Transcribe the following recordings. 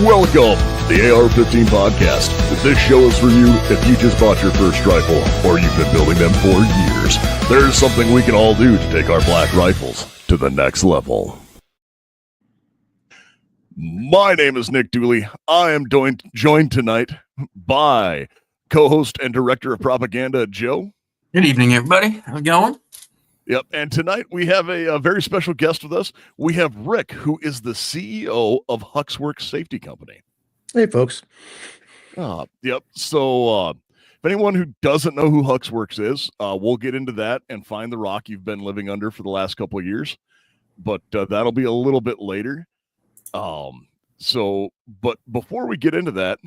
Welcome to the AR-15 podcast. This show is for you if you just bought your first rifle or you've been building them for years. There's something we can all do to take our black rifles to the next level. My name is Nick Dooley. I am joined tonight by co-host and director of propaganda, Joe. Good evening, everybody. How's it going? Yep, and tonight we have a very special guest with us. We have Rick, who is the CEO of Huxwrx Safety Company. Hey, folks. Yep. So if anyone who doesn't know who Huxwrx is, we'll get into that and find the rock you've been living under for the last couple of years. But that'll be a little bit later. But before we get into that,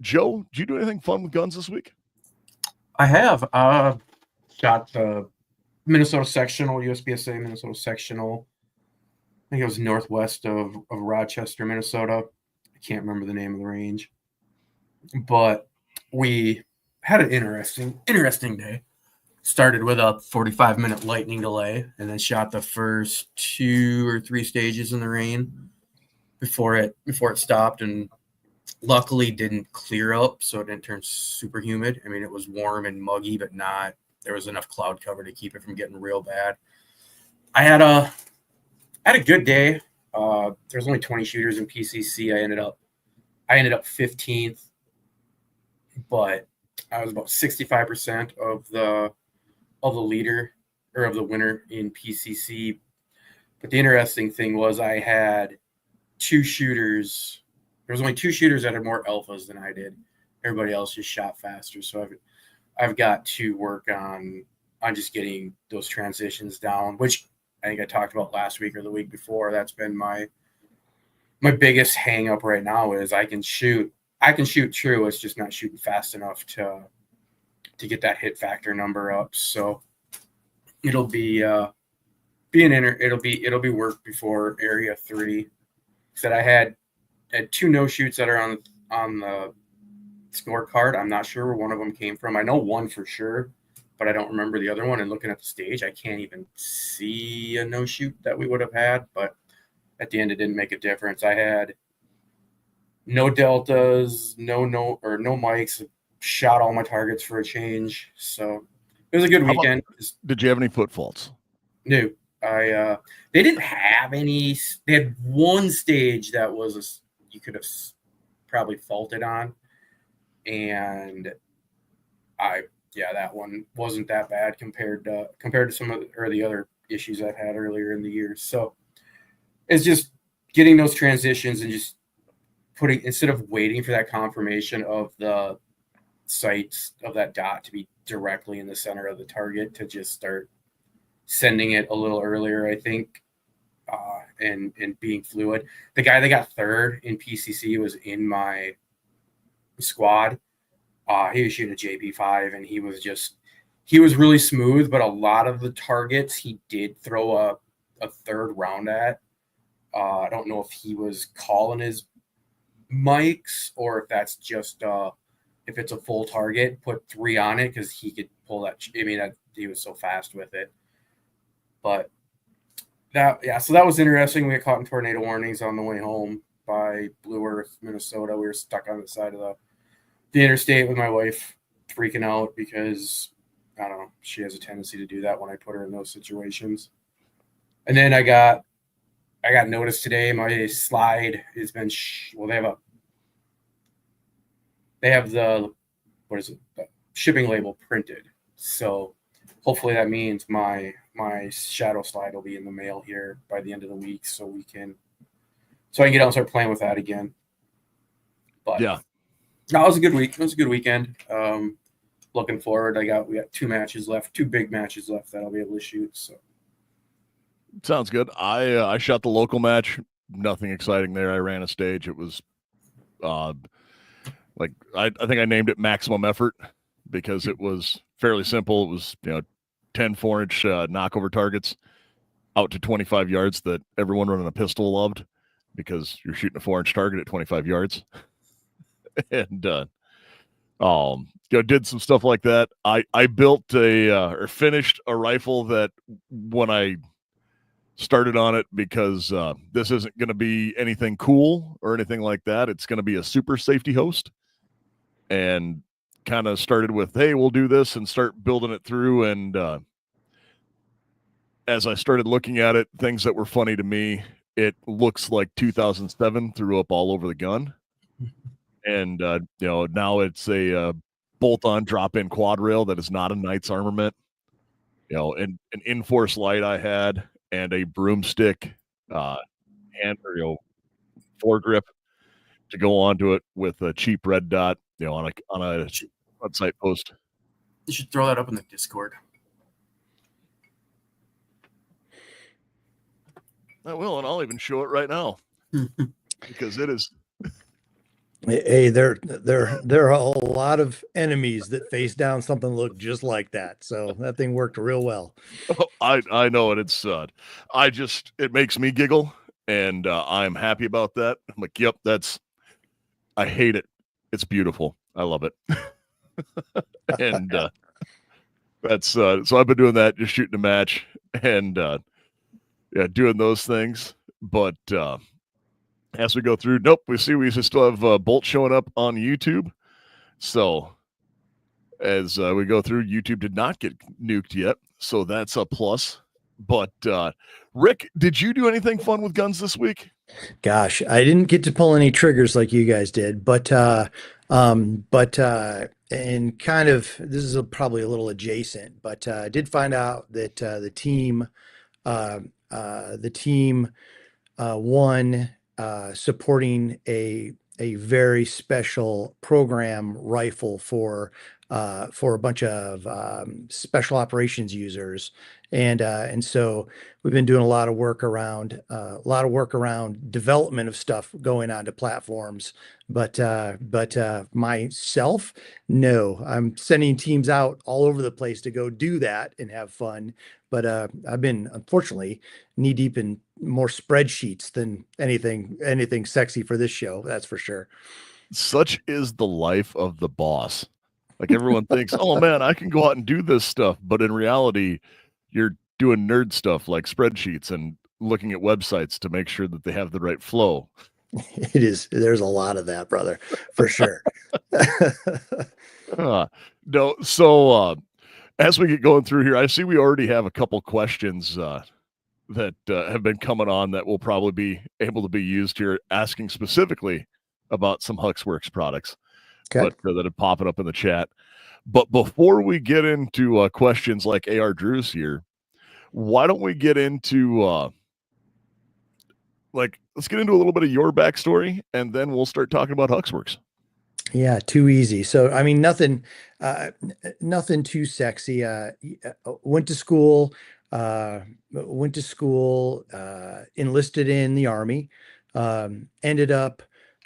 Joe, did you do anything fun with guns this week? I have. Shot the Minnesota sectional, USPSA Minnesota sectional. I think it was northwest of Rochester, Minnesota. I can't remember the name of the range. But we had an interesting day. Started with a 45-minute lightning delay and then shot the first 2 or 3 stages in the rain before it stopped, and luckily didn't clear up, so it didn't turn super humid. I mean, it was warm and muggy, but not. There was enough cloud cover to keep it from getting real bad. I had a good day. There's only 20 shooters in PCC. I ended up 15th, but I was about 65% of the leader or of the winner in PCC. But the interesting thing was I had 2 shooters. There was only 2 shooters that had more alphas than I did. Everybody else just shot faster. So I've got to work on just getting those transitions down, which I think I talked about last week or the week before. That's been my biggest hang up right now is I can shoot true. It's just not shooting fast enough to get that hit factor number up. So it'll be it'll be work before area 3. Said I had 2 no shoots that are on the scorecard. I'm not sure where one of them came from. I know one for sure, but I don't remember the other one. And looking at the stage, I can't even see a no shoot that we would have had. But at the end, it didn't make a difference. I had no deltas, no mics. Shot all my targets for a change. So it was a good weekend. Did you have any foot faults? No. They didn't have any. They had one stage that was you could have probably faulted on. And that one wasn't that bad compared to some of the other issues I've had earlier in the year. So it's just getting those transitions and just putting, instead of waiting for that confirmation of the sights of that dot to be directly in the center of the target, to just start sending it a little earlier, I think, and being fluid. The guy that got 3rd in PCC was in my squad. He was shooting a JP5, and he was really smooth, but a lot of the targets he did throw a 3rd round at. I don't know if he was calling his mics or if that's just if it's a full target, put 3 on it, because he could pull that. I mean, he was so fast with it. But so that was interesting. We got caught in tornado warnings on the way home by Blue Earth, Minnesota. We were stuck on the side of the interstate with my wife, freaking out because, I don't know, she has a tendency to do that when I put her in those situations. And then I got notice today. My slide has been they have the shipping label printed. So hopefully that means my shadow slide will be in the mail here by the end of the week, so I can get out and start playing with that again. But yeah. No, it was a good week. It was a good weekend. Looking forward. We got 2 matches left, 2 big matches left that I'll be able to shoot. So sounds good. I shot the local match. Nothing exciting there. I ran a stage. It was I think I named it maximum effort because it was fairly simple. It was 10 4-inch knockover targets out to 25 yards that everyone running a pistol loved, because you're shooting a 4-inch target at 25 yards. And did some stuff like that. I built or finished a rifle that when I started on it because this isn't going to be anything cool or anything like that. It's going to be a super safety host, and kind of started with, hey, we'll do this and start building it through. And as I started looking at it, things that were funny to me, it looks like 2007 threw up all over the gun. And, now it's a bolt-on drop-in quad rail that is not a knight's armament. And an in-force light I had and a broomstick hand or foregrip to go onto it with a cheap red dot, on a website post. You should throw that up in the Discord. I will, and I'll even show it right now because it is. Hey, there are a lot of enemies that face down something that look just like that. So that thing worked real well. Oh, I know it. It's it makes me giggle, and I'm happy about that. I'm like, yep, I hate it. It's beautiful. I love it. And that's so I've been doing that, just shooting a match and doing those things. But as we go through, nope, we still have Bolt showing up on YouTube. So as we go through, YouTube did not get nuked yet, so that's a plus. But Rick, did you do anything fun with guns this week? Gosh, I didn't get to pull any triggers like you guys did, but and kind of this is probably a little adjacent, but I did find out that the team won supporting a very special program rifle for a bunch of special operations users, and so we've been doing a lot of work around development of stuff going onto platforms. But myself, no, I'm sending teams out all over the place to go do that and have fun. But I've been, unfortunately, knee deep in more spreadsheets than anything sexy for this show. That's for sure. Such is the life of the boss. Like everyone thinks, oh man, I can go out and do this stuff. But in reality, you're doing nerd stuff like spreadsheets and looking at websites to make sure that they have the right flow. It is. There's a lot of that, brother, for sure. No. So as we get going through here, I see we already have a couple questions that have been coming on that will probably be able to be used here, asking specifically about some Huxwrx products, Okay. but that are popping up in the chat. But before we get into questions like AR Drew's here, why don't we get into let's get into a little bit of your backstory, and then we'll start talking about Huxwrx. Yeah, too easy. So, I mean, nothing too sexy. Went to school, enlisted in the Army, ended up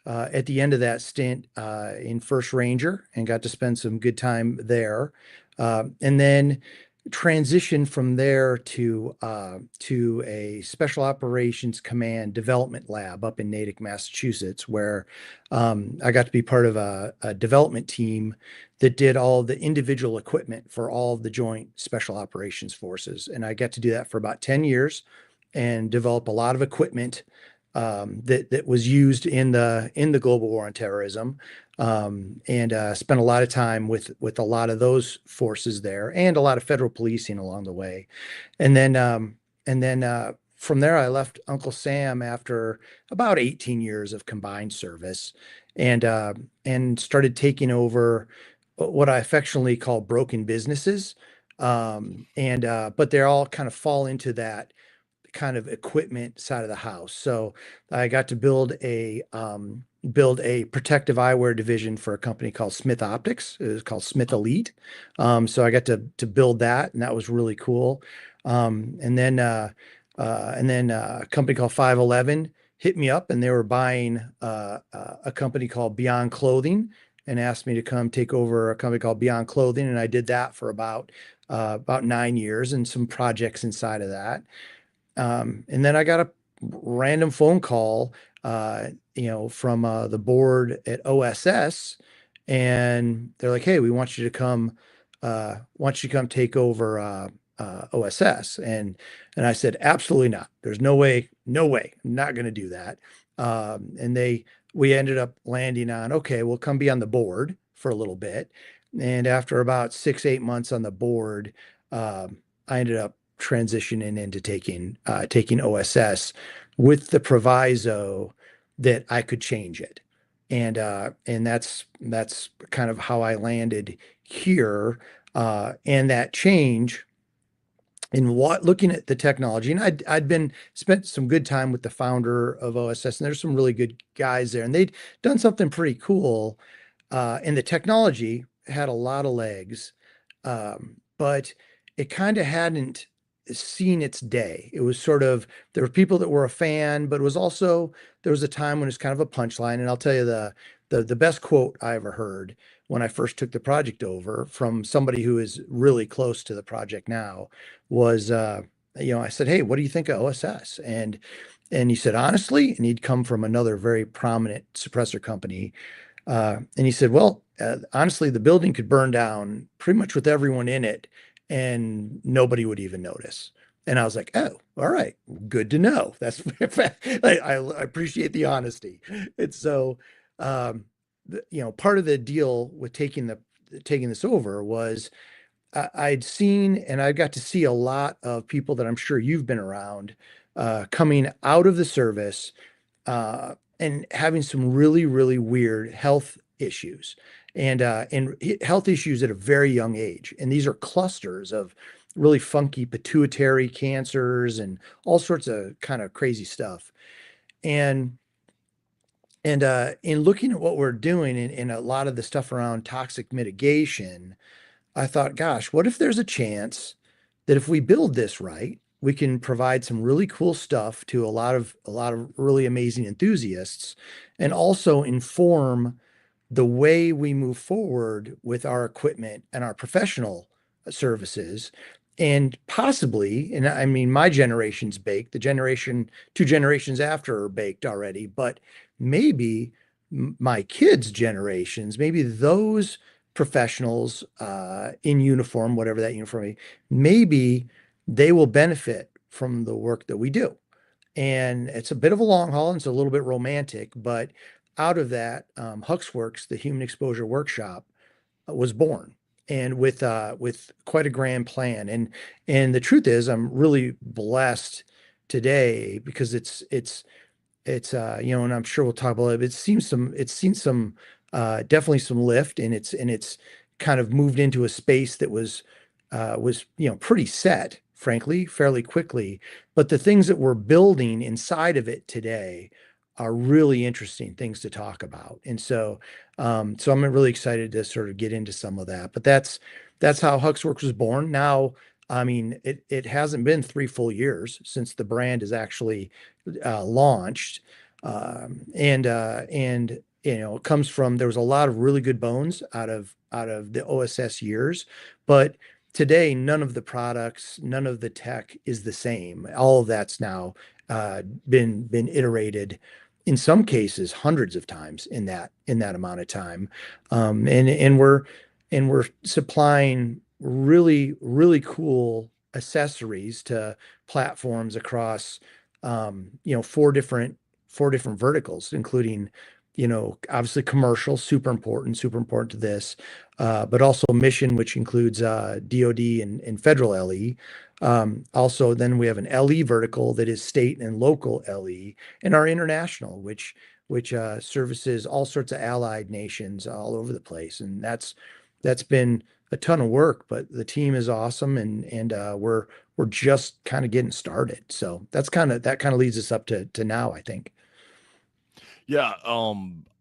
at the end of that stint in First Ranger and got to spend some good time there. And then transitioned from there to a Special Operations Command development lab up in Natick, Massachusetts, where I got to be part of a development team that did all the individual equipment for all of the Joint Special Operations Forces. And I got to do that for about 10 years and develop a lot of equipment that was used in the global war on terrorism, and spent a lot of time with a lot of those forces there and a lot of federal policing along the way. And then from there, I left Uncle Sam after about 18 years of combined service, and started taking over what I affectionately call broken businesses. But they all kind of fall into that kind of equipment side of the house. So I got to build a protective eyewear division for a company called Smith Optics. It was called Smith Elite. So I got to build that, and that was really cool. And then a company called 511 hit me up, and they were buying a company called Beyond Clothing, and asked me to come take over a company called Beyond Clothing, and I did that for about 9 years and some projects inside of that. And then I got a random phone call, from the board at OSS, and they're like, "Hey, we want you to come take over OSS. And I said, absolutely not. There's no way, I'm not going to do that. And we ended up landing on, okay, we'll come be on the board for a little bit. And after about 6-8 months on the board, I ended up transitioning into taking OSS with the proviso that I could change it. And that's kind of how I landed here. And that change in looking at the technology, and I'd spent some good time with the founder of OSS, and there's some really good guys there, and they'd done something pretty cool. And the technology had a lot of legs, but it kind of hadn't seen its day. It was sort of, there were people that were a fan, but it was also, there was a time when it's kind of a punchline. And I'll tell you the best quote I ever heard when I first took the project over from somebody who is really close to the project now was, I said, "Hey, what do you think of OSS?" And he said, honestly, and he'd come from another very prominent suppressor company. And he said, well, honestly, the building could burn down pretty much with everyone in it and nobody would even notice. And I was like, oh, all right, good to know. That's I appreciate the honesty. And so, part of the deal with taking this over was I'd seen and I got to see a lot of people that I'm sure you've been around coming out of the service and having some really, really weird health issues and health issues at a very young age. And these are clusters of really funky pituitary cancers and all sorts of kind of crazy stuff. And in looking at what we're doing in a lot of the stuff around toxic mitigation, I thought, gosh, what if there's a chance that if we build this right, we can provide some really cool stuff to a lot of really amazing enthusiasts and also inform the way we move forward with our equipment and our professional services. And possibly, and I mean, my generation's baked, two generations after are baked already, but maybe my kids' generations, maybe those professionals in uniform, whatever that uniform is, maybe they will benefit from the work that we do. And it's a bit of a long haul and it's a little bit romantic, but out of that, Huxwrx, the Human Exposure Workshop, was born, and with quite a grand plan. And the truth is, I'm really blessed today because it's and I'm sure we'll talk about it. It's seen some definitely some lift, and it's kind of moved into a space that was pretty set, frankly, fairly quickly. But the things that we're building inside of it today are really interesting things to talk about. And so I'm really excited to sort of get into some of that. But that's how Huxwrx was born. Now, I mean, it hasn't been 3 full years since the brand is actually launched. It comes from, there was a lot of really good bones out of the OSS years, but today, none of the products, none of the tech is the same. All of that's now been iterated, in some cases, hundreds of times in that amount of time. And we're supplying really, really cool accessories to platforms across, 4 different verticals, including, obviously commercial, super important to this, but also mission, which includes DoD and federal LE. Also, then we have an LE vertical that is state and local LE, and our international, which services all sorts of allied nations all over the place. And that's been a ton of work, but the team is awesome, and we're just kind of getting started. So that kind of leads us up to now, I think. Yeah,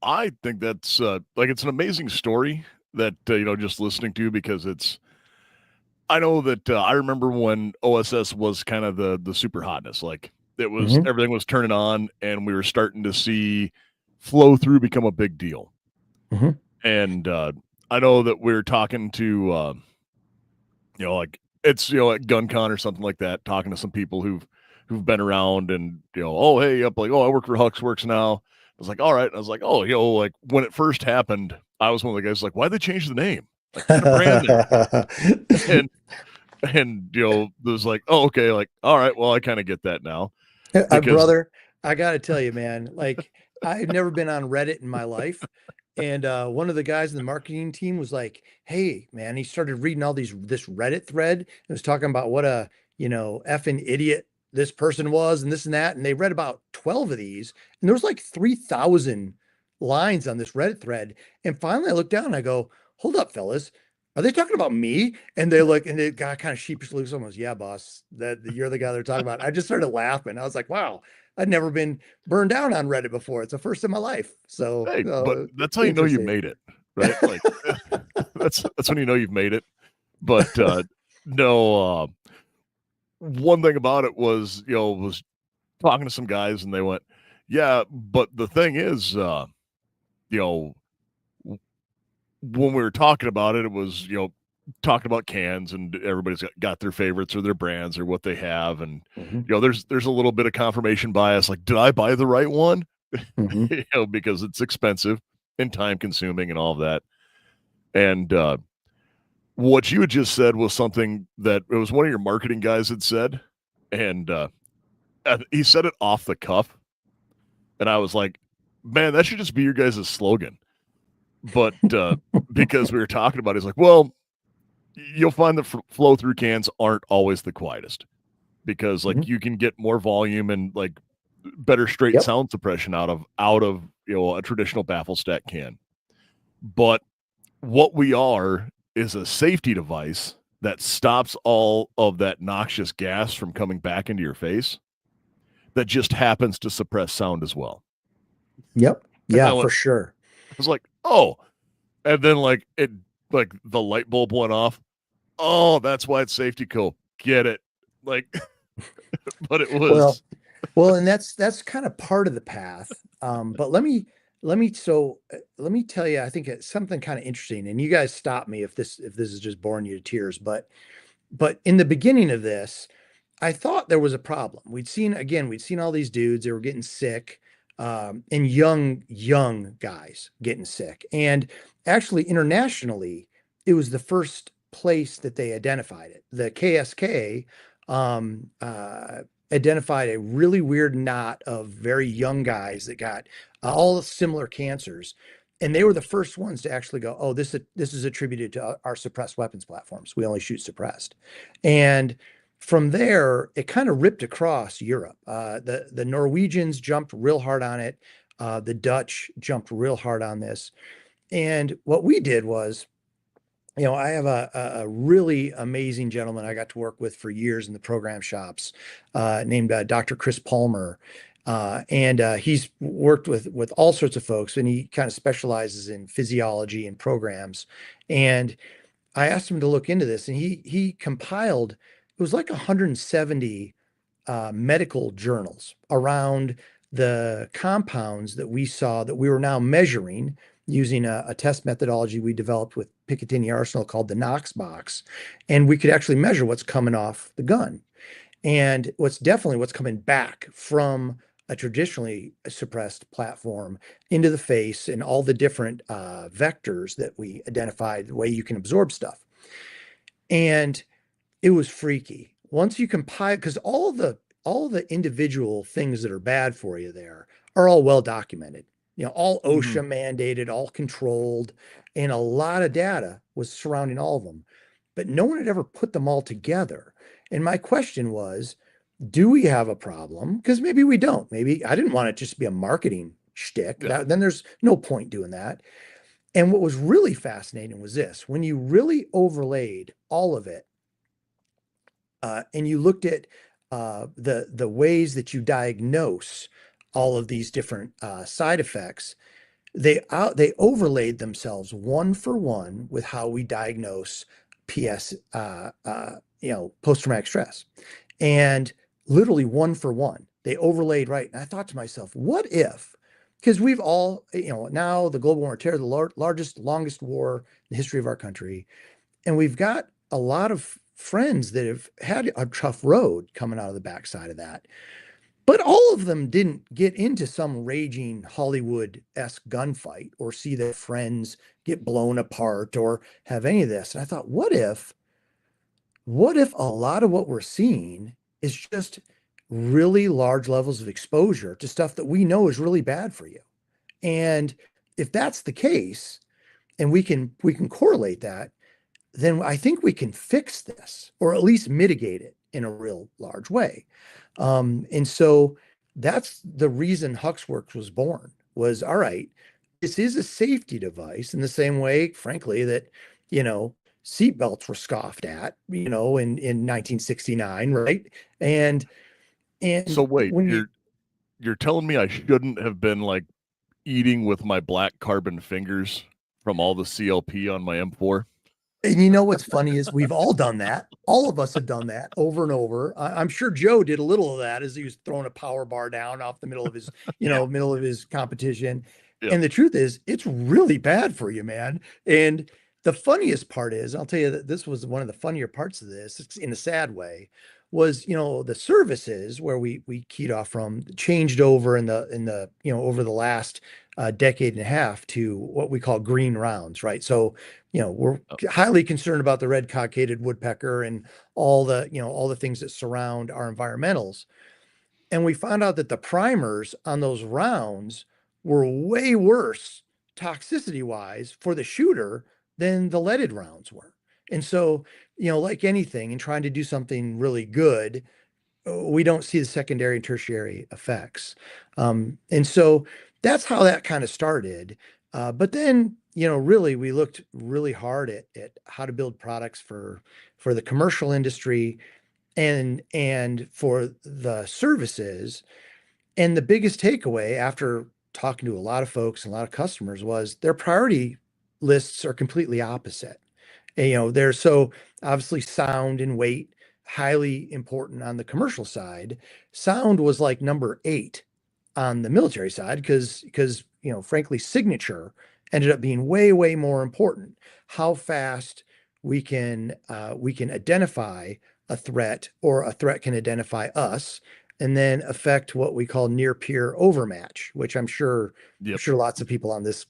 I think that's it's an amazing story that just listening to, because I know that I remember when OSS was kind of the super hotness, like it was everything was turning on, and we were starting to see flow through become a big deal. And I know that we were talking to it's at GunCon or something like that, talking to some people who've been around, and oh hey, I work for Huxwrx now. I was like, all right. I was like, oh, like when it first happened, I was one of the guys like, why'd they change the name? Like, put a brand there. And there's like, oh, okay, like, all right, well, I kind of get that now because Brother, I gotta tell you, man, like I've never been on Reddit in my life. And one of the guys in the marketing team was like, "Hey, man," he started reading all this Reddit thread. It was talking about what a effing idiot this person was, and this and that. And they read about 12 of these, and there was like 3,000 lines on this Reddit thread. And finally, I looked down and I go, "Hold up, fellas." Are they talking about me? And they look, and the guy kind of sheepishly looks almost, yeah, boss, that you're the guy they're talking about. I just started laughing. I was like, wow, I'd never been burned down on Reddit before. It's the first in my life. So hey, but that's how you know you interesting. made it, right? Like that's when you know you've made it. But no, one thing about it was, was talking to some guys and they went, yeah, but the thing is, you know, when we were talking about it, it was, talking about cans and everybody's got their favorites or their brands or what they have. And, there's a little bit of confirmation bias. Like, did I buy the right one? Because it's expensive and time consuming and all of that. And, what you had just said was something that it was one of your marketing guys had said. And, he said it off the cuff. And I was like, man, that should just be your guys' slogan. But because we were talking about it, he's like, well, you'll find the flow through cans aren't always the quietest because like you can get more volume and like better straight sound suppression out of a traditional baffle stack can. But what we are is a safety device that stops all of that noxious gas from coming back into your face that just happens to suppress sound as well. Yep. Yeah, for sure. I was like, oh, and then like the light bulb went off. Oh, that's why it's safety cool. Get it. Like, but it was well, and that's kind of part of the path. But let me tell you, I think it's something kind of interesting, and you guys stop me if this is just boring you to tears, but in the beginning of this, I thought there was a problem. We'd seen all these dudes, they were getting sick, and young guys getting sick. And actually internationally, it was the first place that they identified it. The KSK identified a really weird knot of very young guys that got all similar cancers. And they were the first ones to actually go, oh, this is attributed to our suppressed weapons platforms. We only shoot suppressed. And from there, it kind of ripped across Europe. The Norwegians jumped real hard on it. The Dutch jumped real hard on this. And what we did was, I have a really amazing gentleman I got to work with for years in the program shops, named Dr. Chris Palmer. And he's worked with all sorts of folks, and he kind of specializes in physiology and programs. And I asked him to look into this, and he compiled, it was like 170 medical journals around the compounds that we saw that we were now measuring using a test methodology we developed with Picatinny Arsenal called the Knox box. And we could actually measure what's coming off the gun. And what's coming back from a traditionally suppressed platform into the face and all the different vectors that we identified, the way you can absorb stuff. And it was freaky. Once you compile, because all the individual things that are bad for you there are all well documented. All OSHA mandated, all controlled, and a lot of data was surrounding all of them. But no one had ever put them all together. And my question was, do we have a problem? Because maybe we don't. Maybe I didn't want it just to be a marketing shtick. Then there's no point doing that. And what was really fascinating was this: when you really overlaid all of it, and you looked at the ways that you diagnose all of these different side effects, they overlaid themselves one for one with how we diagnose post-traumatic stress, and literally one for one they overlaid right. And I thought to myself, what if, because we've all, now the global war on terror, the largest, longest war in the history of our country, and we've got a lot of friends that have had a tough road coming out of the backside of that. But all of them didn't get into some raging Hollywood-esque gunfight or see their friends get blown apart or have any of this. And I thought, what if what if a lot of what we're seeing is just really large levels of exposure to stuff that we know is really bad for you? And if that's the case, and we can correlate that, then I think we can fix this or at least mitigate it in a real large way. And so that's the reason Huxwrx was born, was all right, this is a safety device in the same way, frankly, that, you know, seatbelts were scoffed at, in 1969, right? And So wait, when you you're telling me I shouldn't have been like eating with my black carbon fingers from all the CLP on my M4? And you know what's funny is we've all done that. All of us have done that over and over. I'm sure Joe did a little of that as he was throwing a power bar down off the middle of his, Yeah. middle of his competition. Yeah. And the truth is, it's really bad for you, man. And the funniest part is, I'll tell you that this was one of the funnier parts of this, in a sad way, was, the services where we keyed off from changed over in the over the last decade and a half to what we call green rounds, right? So we're highly concerned about the red cockaded woodpecker and all the things that surround our environmentals. And we found out that the primers on those rounds were way worse toxicity wise for the shooter than the leaded rounds were. And so, like anything, in trying to do something really good, we don't see the secondary and tertiary effects. And so that's how that kind of started. But then, really, we looked really hard at how to build products for the commercial industry and for the services. And the biggest takeaway after talking to a lot of folks and a lot of customers was their priority lists are completely opposite. And, they're so obviously sound and weight, highly important on the commercial side. Sound was like number 8 on the military side because frankly, signature ended up being way, way more important. How fast we can identify a threat, or a threat can identify us, and then affect what we call near peer overmatch, which I'm sure Yep. lots of people on this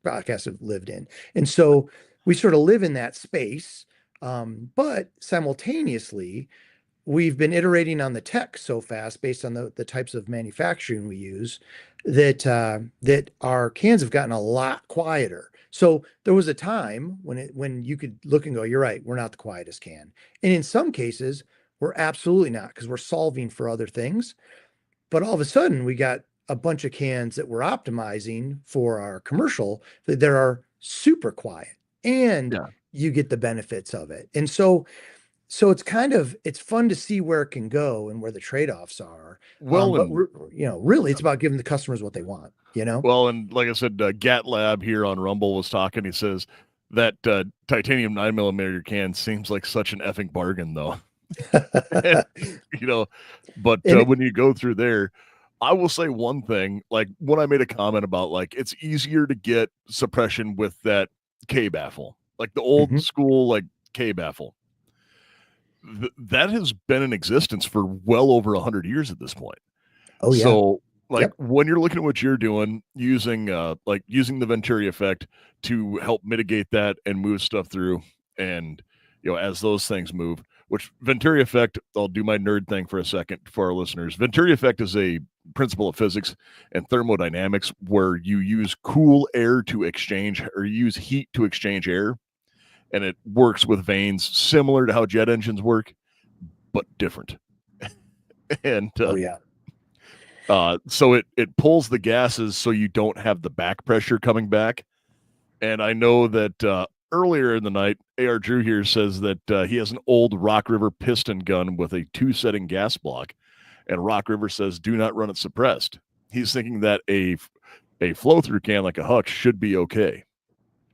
podcast have lived in. And so we sort of live in that space, but simultaneously we've been iterating on the tech so fast based on the types of manufacturing we use that our cans have gotten a lot quieter. So there was a time when you could look and go, you're right, we're not the quietest can. And in some cases, we're absolutely not, because we're solving for other things. But all of a sudden, we got a bunch of cans that we're optimizing for our commercial that are super quiet, and Yeah. you get the benefits of it. And so it's fun to see where it can go and where the trade-offs are. Well, But and really, it's about giving the customers what they want, and like I said, Gat Lab here on Rumble was talking. He says that titanium 9mm can seems like such an effing bargain, though. you know, but And when you go through there, I will say one thing. Like when I made a comment about like it's easier to get suppression with that K baffle, like the old Mhm. school like K baffle. That has been in existence for well over 100 years at this point. Oh yeah. So like Yep. when you're looking at what you're doing, using using the Venturi effect to help mitigate that and move stuff through, and as those things move, which Venturi effect, I'll do my nerd thing for a second for our listeners. Venturi effect is a principle of physics and thermodynamics where you use cool air to exchange, or use heat to exchange air, and it works with vanes similar to how jet engines work, but different. And Oh yeah. so it pulls the gases so you don't have the back pressure coming back. And I know that earlier in the night, AR Drew here says that he has an old Rock River piston gun with a 2-setting gas block, and Rock River says do not run it suppressed. He's thinking that a flow through can like a Hux should be okay.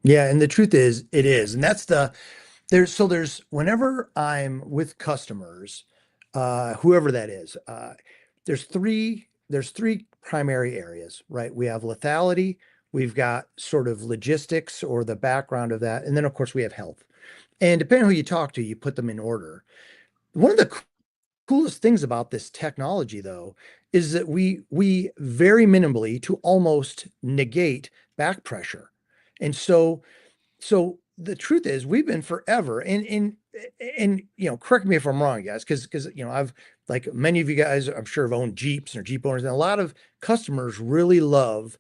Yeah, and the truth is, it is, and that's there's whenever I'm with customers, whoever that is, there's three primary areas, right? We have lethality, we've got sort of logistics or the background of that, and then of course we have health. And depending on who you talk to, you put them in order. One of the coolest things about this technology, though, is that we very minimally to almost negate back pressure. And so the truth is, we've been forever, and and correct me if I'm wrong, guys, because I've, like many of you guys, I'm sure, have owned Jeeps or Jeep owners, and a lot of customers really love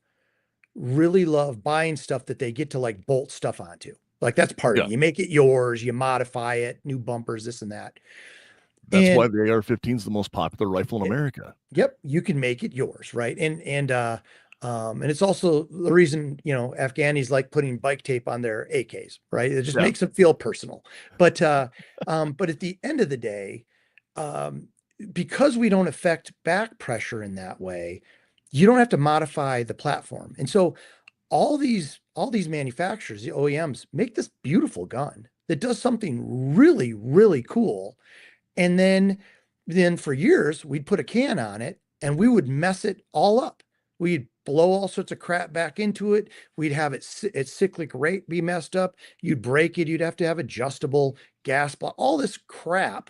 buying stuff that they get to like bolt stuff onto. Like that's part of Yeah. it. You make it yours, you modify it, new bumpers, this and that. That's why And the AR-15 is the most popular rifle in America. yep, you can make it yours, right? And it's also the reason, Afghanis like putting bike tape on their AKs, right? It just Yeah. makes them feel personal. But at the end of the day, um, because we don't affect back pressure in that way, you don't have to modify the platform. And so all these manufacturers, the OEMs, make this beautiful gun that does something really, really cool. And then for years, we'd put a can on it and we would mess it all up. We'd blow all sorts of crap back into it. We'd have its cyclic rate be messed up. You'd break it. You'd have to have adjustable gas block, all this crap.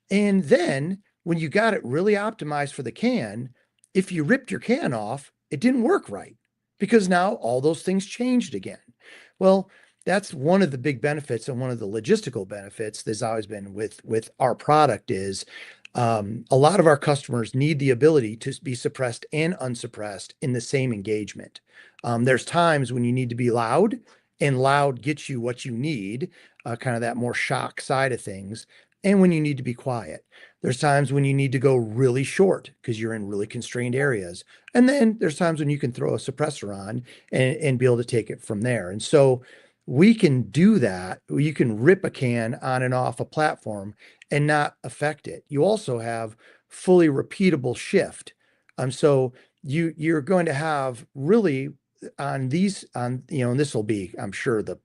And then when you got it really optimized for the can, if you ripped your can off, it didn't work right because now all those things changed again. Well, that's one of the big benefits, and one of the logistical benefits there's always been with our product is, a lot of our customers need the ability to be suppressed and unsuppressed in the same engagement. There's times when you need to be loud, and loud gets you what you need, kind of that more shock side of things, and when you need to be quiet. There's times when you need to go really short because you're in really constrained areas. And then there's times when you can throw a suppressor on and be able to take it from there. And so we can do that. You can rip a can on and off a platform and not affect it. You also have fully repeatable shift. So you're going to have really on these on and this will be, I'm sure the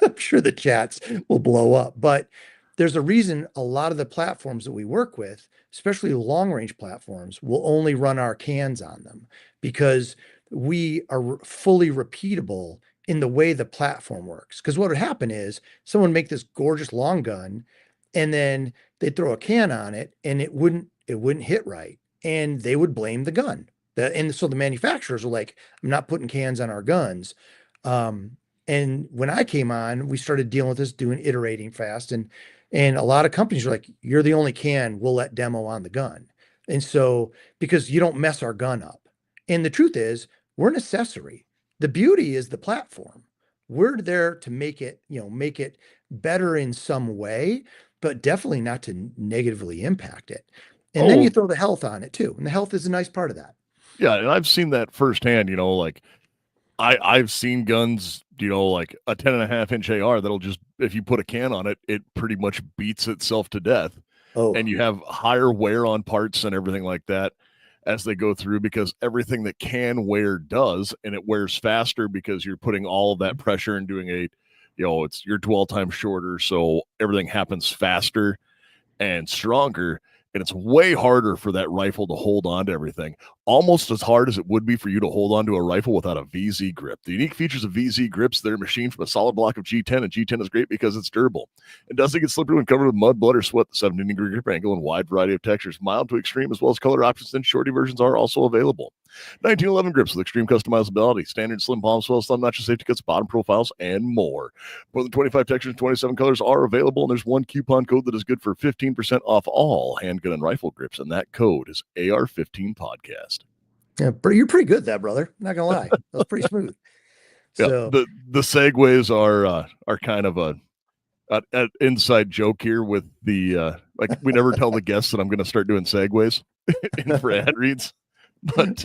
I'm sure the chats will blow up, but there's a reason a lot of the platforms that we work with, especially long range platforms, will only run our cans on them because we are fully repeatable in the way the platform works. Because what would happen is someone make this gorgeous long gun, and then they'd throw a can on it, and it wouldn't hit right, and they would blame the gun. And so the manufacturers were like, "I'm not putting cans on our guns." Um, and when I came on, we started dealing with this, doing iterating fast, and a lot of companies are like, "You're the only can we'll let demo on the gun," and so because you don't mess our gun up. And the truth is, we're an accessory. The beauty is the platform. We're there to make it better in some way, but definitely not to negatively impact it. And then you Oh, throw the health on it too. And the health is a nice part of that. yeah, and I've seen that firsthand, like I've seen guns, like a 10.5 inch AR that'll just, if you put a can on it, it pretty much beats itself to death. Oh, And you have higher wear on parts and everything like that as they go through, because everything that can wear does, and it wears faster because you're putting all of that pressure and doing it's your dwell time shorter. So everything happens faster and stronger, and it's way harder for that rifle to hold on to everything, almost as hard as it would be for you to hold on to a rifle without a VZ grip. The unique features of VZ grips, they're machined from a solid block of G10, and G10 is great because it's durable. It doesn't get slippery when covered with mud, blood, or sweat. The 17-degree grip angle and wide variety of textures, mild to extreme, as well as color options and shorty versions are also available. 1911 grips with extreme customizability, standard slim palm swells, thumb notches, safety cuts, bottom profiles, and more. More than 25 textures and 27 colors are available, and there's one coupon code that is good for 15% off all handgun and rifle grips, and that code is AR-15 podcast. yeah, you're pretty good at that, brother. Not gonna lie, that was pretty smooth. Yeah, So the segues are kind of an inside joke here with the like, we never tell the guests that I'm going to start doing segues in for ad reads, but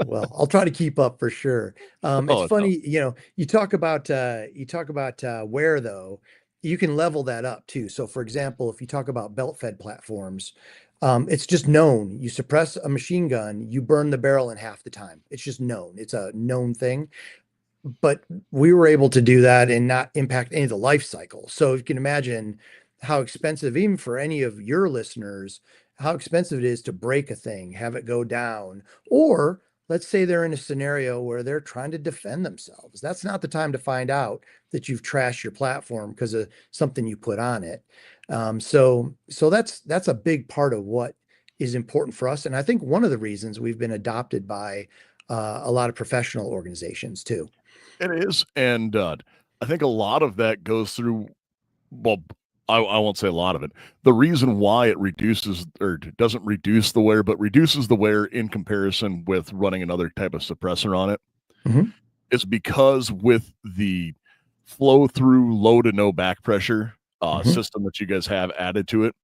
well, I'll try to keep up for sure. It's no. funny, you talk about wear though, you can level that up too. So for example, if you talk about belt fed platforms, it's just known. You suppress a machine gun, you burn the barrel in half the time. It's just known. It's a known thing. But we were able to do that and not impact any of the life cycle. So you can imagine how expensive, even for any of your listeners, how expensive it is to break a thing, have it go down, or let's say they're in a scenario where they're trying to defend themselves. That's not the time to find out that you've trashed your platform because of something you put on it. So that's a big part of what is important for us, and I think one of the reasons we've been adopted by a lot of professional organizations too. It is, and I think a lot of that goes through, well, I won't say a lot of it. The reason why it reduces or doesn't reduce the wear, but reduces the wear in comparison with running another type of suppressor on it, Mhm. is because with the flow through low to no back pressure Mhm. system that you guys have added to it,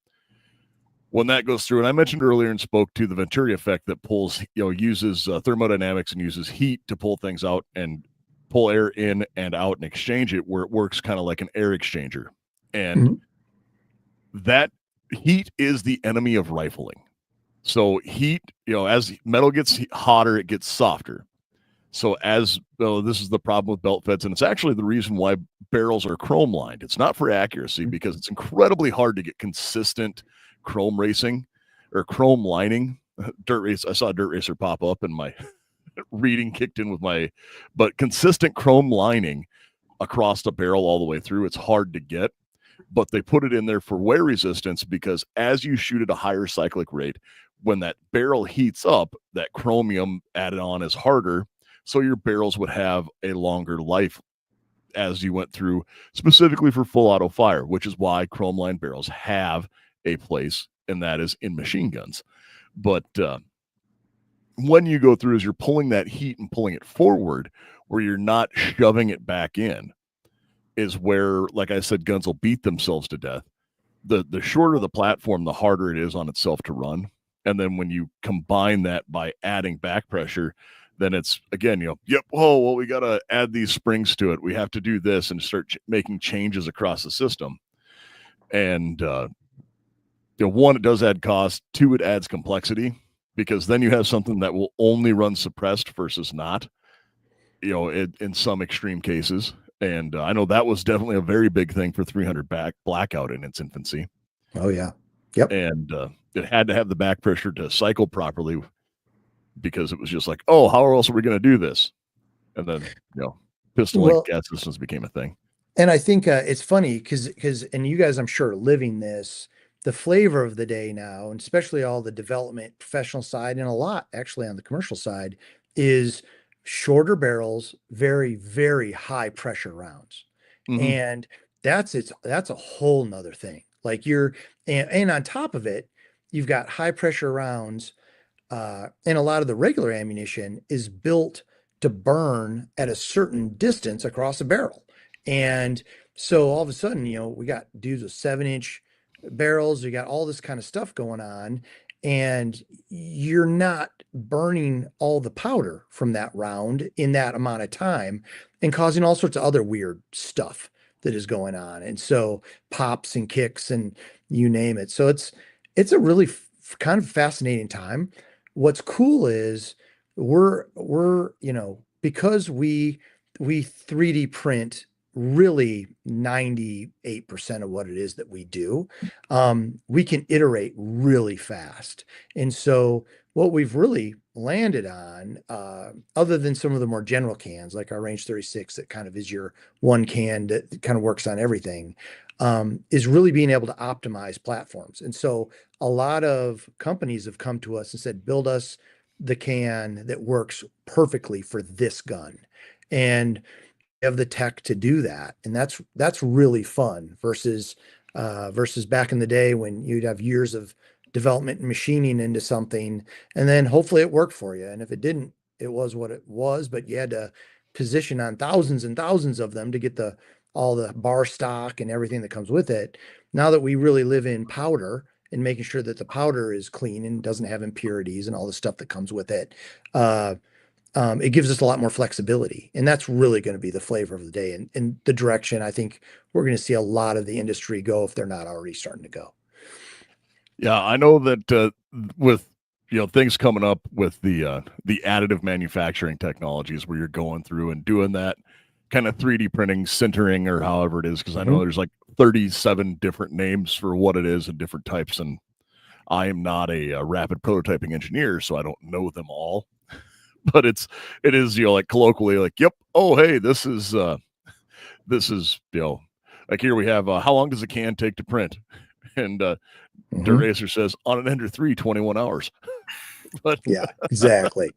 when that goes through, and I mentioned earlier and spoke to the Venturi effect that pulls, uses thermodynamics and uses heat to pull things out and pull air in and out and exchange it, where it works kind of like an air exchanger. And Mhm. that heat is the enemy of rifling. So heat, as metal gets hotter, it gets softer. So this is the problem with belt feds, and it's actually the reason why barrels are chrome lined. It's not for accuracy, because it's incredibly hard to get consistent chrome racing or chrome lining. Dirt race. I saw a dirt racer pop up, and my reading kicked in with but consistent chrome lining across the barrel all the way through. It's hard to get, but they put it in there for wear resistance, because as you shoot at a higher cyclic rate, when that barrel heats up, that chromium added on is harder. So your barrels would have a longer life as you went through, specifically for full auto fire, which is why chrome lined barrels have a place, and that is in machine guns. But when you go through, as you're pulling that heat and pulling it forward, where you're not shoving it back in, is where, like I said, guns will beat themselves to death. The shorter the platform, the harder it is on itself to run. And then when you combine that by adding back pressure, then it's again, well, we got to add these springs to it. We have to do this and start making changes across the system. And, one, it does add cost. Two, it adds complexity, because then you have something that will only run suppressed versus not, in some extreme cases. And I know that was definitely a very big thing for 300 blackout in its infancy. Oh yeah. Yep. And it had to have the back pressure to cycle properly, because it was just like, oh, how else are we going to do this? And then, pistol length gas systems became a thing. And I think it's funny because and you guys, I'm sure, are living this. The flavor of the day now, and especially all the development professional side, and a lot actually on the commercial side, is shorter barrels, very, very high pressure rounds. Mm-hmm. And that's a whole nother thing. Like and on top of it, you've got high pressure rounds, and a lot of the regular ammunition is built to burn at a certain distance across a barrel. And so all of a sudden, we got dudes with 7-inch barrels, we got all this kind of stuff going on, and you're not burning all the powder from that round in that amount of time and causing all sorts of other weird stuff that is going on. And so pops and kicks and you name it. So it's a really kind of fascinating time. What's cool is we're because we 3D print really 98% of what it is that we do, we can iterate really fast. And so what we've really landed on, other than some of the more general cans like our Range 36 that kind of is your one can that kind of works on everything, is really being able to optimize platforms. And so a lot of companies have come to us and said, build us the can that works perfectly for this gun. And have the tech to do that. And that's really fun versus back in the day when you'd have years of development and machining into something, and then hopefully it worked for you. And if it didn't, it was what it was, but you had to position on thousands and thousands of them to get all the bar stock and everything that comes with it. Now that we really live in powder and making sure that the powder is clean and doesn't have impurities and all the stuff that comes with it, it gives us a lot more flexibility. And that's really going to be the flavor of the day, and the direction I think we're going to see a lot of the industry go if they're not already starting to go. Yeah, I know that with things coming up with the additive manufacturing technologies, where you're going through and doing that kind of 3D printing, sintering, or however it is, because I know there's like 37 different names for what it is and different types, and I am not a rapid prototyping engineer, so I don't know them all. But it is like colloquially like, yep, oh hey, this is like here we have how long does a can take to print? And Dirt Racer says on an Ender 3, 21 hours. But yeah, exactly.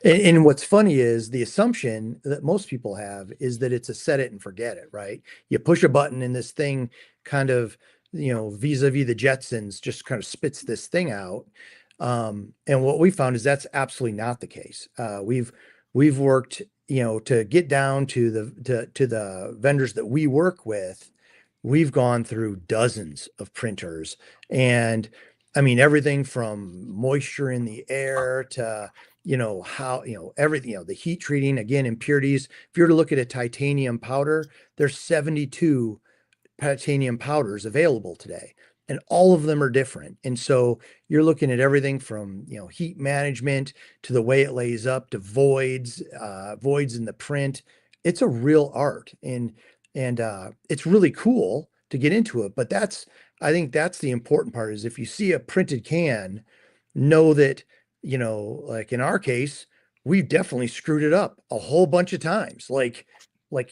And what's funny is the assumption that most people have is that it's a set it and forget it, right? You push a button and this thing kind of vis-a-vis the Jetsons, just kind of spits this thing out. And what we found is that's absolutely not the case. We've worked, to get down to the vendors that we work with. We've gone through dozens of printers, and I mean everything from moisture in the air to how everything, the heat treating, again, impurities. If you were to look at a titanium powder, there's 72 titanium powders available today, and all of them are different. And so you're looking at everything from heat management to the way it lays up to voids in the print. It's a real art, and it's really cool to get into it. But I think that's the important part, is if you see a printed can, know that like in our case, we've definitely screwed it up a whole bunch of times, like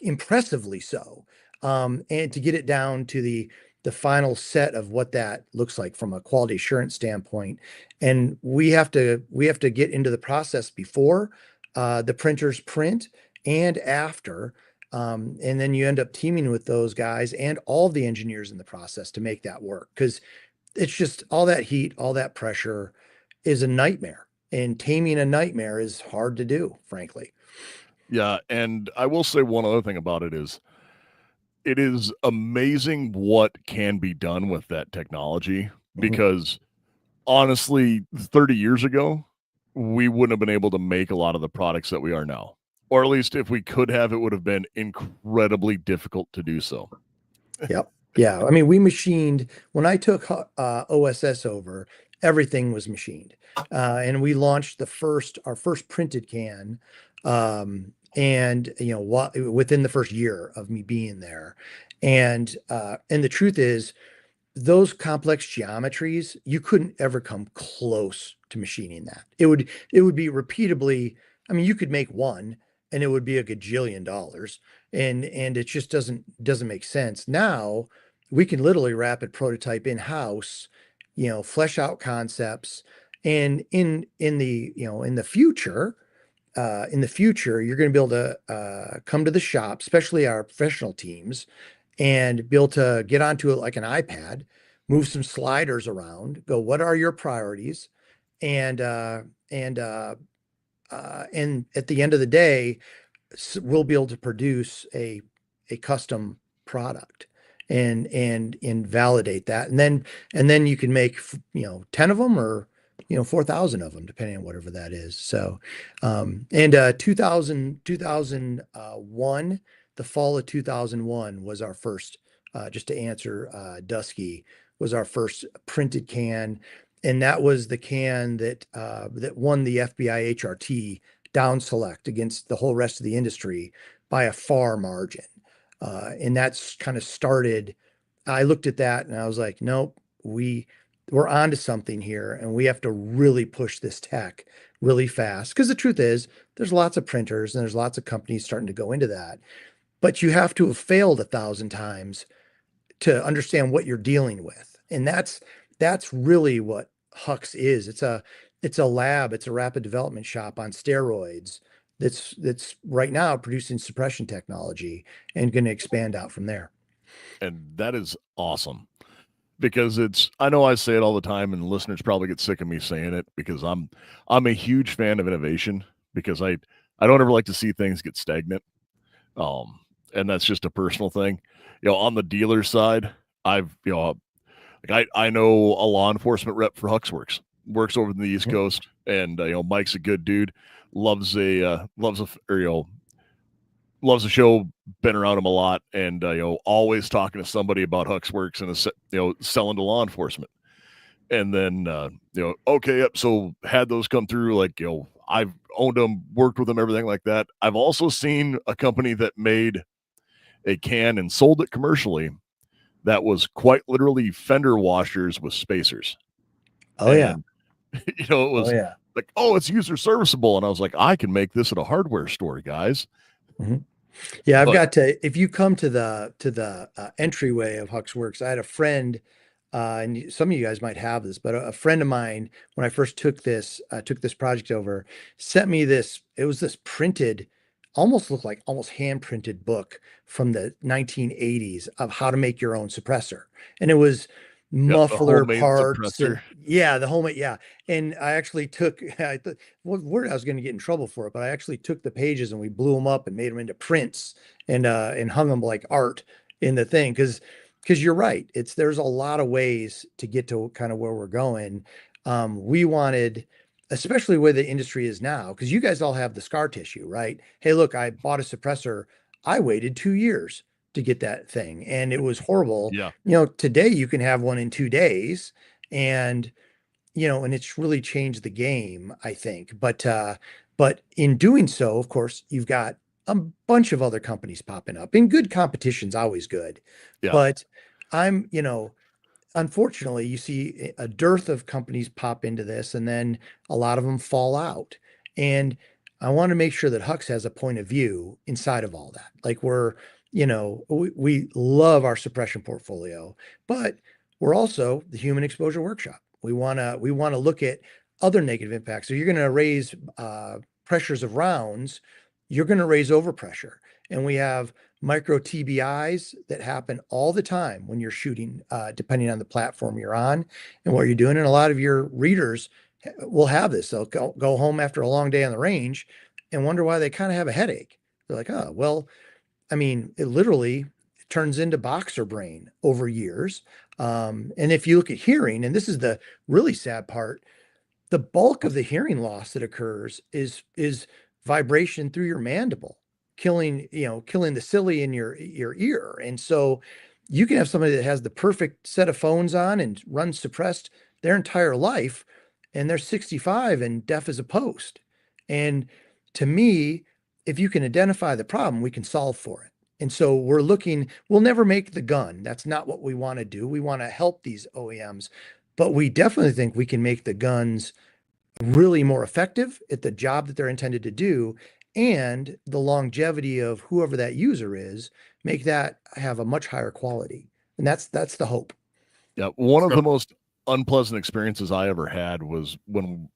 impressively so. And to get it down to the final set of what that looks like from a quality assurance standpoint. And we have to get into the process before the printers print and after. And then you end up teaming with those guys and all the engineers in the process to make that work. Because it's just all that heat, all that pressure is a nightmare. And taming a nightmare is hard to do, frankly. Yeah, and I will say one other thing about it is amazing what can be done with that technology, because honestly, 30 years ago, we wouldn't have been able to make a lot of the products that we are now. Or at least if we could have, it would have been incredibly difficult to do so. Yep. Yeah. I mean, we machined, when I took OSS over, everything was machined. And we launched our first printed can. And within the first year of me being there. And the truth is, those complex geometries, you couldn't ever come close to machining that. It would be repeatably, I mean, you could make one and it would be a gajillion dollars, and it just doesn't make sense. Now we can literally rapid prototype in-house, flesh out concepts, and in the future, you're going to be able to come to the shop, especially our professional teams, and be able to get onto it like an iPad, move some sliders around, go, what are your priorities? And at the end of the day, we'll be able to produce a custom product and validate that. And then you can make, 10 of them or 4,000 of them, depending on whatever that is. So, 2001, the fall of 2001 was our first, just to answer, Dusky, was our first printed can. And that was the can that won the FBI HRT down select against the whole rest of the industry by a far margin. And that's kind of started. I looked at that and I was like, nope, we're onto something here, and we have to really push this tech really fast. Because the truth is, there's lots of printers and there's lots of companies starting to go into that, but you have to have failed 1,000 times to understand what you're dealing with. And that's really what Hux is. It's a lab, it's a rapid development shop on steroids that's right now producing suppression technology and going to expand out from there. And that is awesome, because I know I say it all the time, and listeners probably get sick of me saying it, because I'm a huge fan of innovation, because I don't ever like to see things get stagnant. And that's just a personal thing. On the dealer side, I know a law enforcement rep for Huxwrx, works over in the East Coast, and Mike's a good dude, loves a show, been around him a lot, and always talking to somebody about Huxwrx and selling to law enforcement. And then okay, yep, so had those come through, like I've owned them, worked with them, everything like that. I've also seen a company that made a can and sold it commercially that was quite literally fender washers with spacers. Oh, and, yeah. it was like, oh, it's user serviceable. And I was like, I can make this at a hardware store, guys. Yeah, I've got to, if you come to the entryway of Huxwrx, I had a friend, and some of you guys might have this, but a friend of mine, when I first took this project over, sent me this, it was this printed almost looked like almost hand printed book from the 1980s of how to make your own suppressor. And it was Yep, the muffler homemade parts and suppressor. yeah, the homemade, yeah. And I actually took, I thought, I was going to get in trouble for it, but I actually took the pages and we blew them up and made them into prints and hung them like art in the thing. Because you're right. There's a lot of ways to get to kind of where we're going. We wanted, especially where the industry is now, because you guys all have the scar tissue, right? Hey, look, I bought a suppressor. I waited 2 years to get that thing and it was horrible. Yeah. Today you can have one in 2 days and, and it's really changed the game, I think. But in doing so, of course, you've got a bunch of other companies popping up and good competition's always good. Yeah. But I'm, unfortunately, you see a dearth of companies pop into this and then a lot of them fall out. And I want to make sure that Hux has a point of view inside of all that. Like we love our suppression portfolio, but we're also the human exposure workshop. We want to look at other negative impacts. So you're going to raise pressures of rounds, you're going to raise overpressure. And we have micro TBIs that happen all the time when you're shooting, depending on the platform you're on and what you're doing. And a lot of your readers will have this. They'll go home after a long day on the range and wonder why they kind of have a headache. They're like, oh, well, I mean, it literally turns into boxer brain over years. And if you look at hearing, and this is the really sad part, the bulk of the hearing loss that occurs is vibration through your mandible, killing the cilia in your ear. And so you can have somebody that has the perfect set of phones on and runs suppressed their entire life, and they're 65 and deaf as a post. And to me, if you can identify the problem, we can solve for it. And so we'll never make the gun. That's not what we want to do. We want to help these OEMs, but we definitely think we can make the guns really more effective at the job that they're intended to do, and the longevity of whoever that user is, make that have a much higher quality. And that's the hope. Yeah. One of the most unpleasant experiences I ever had was when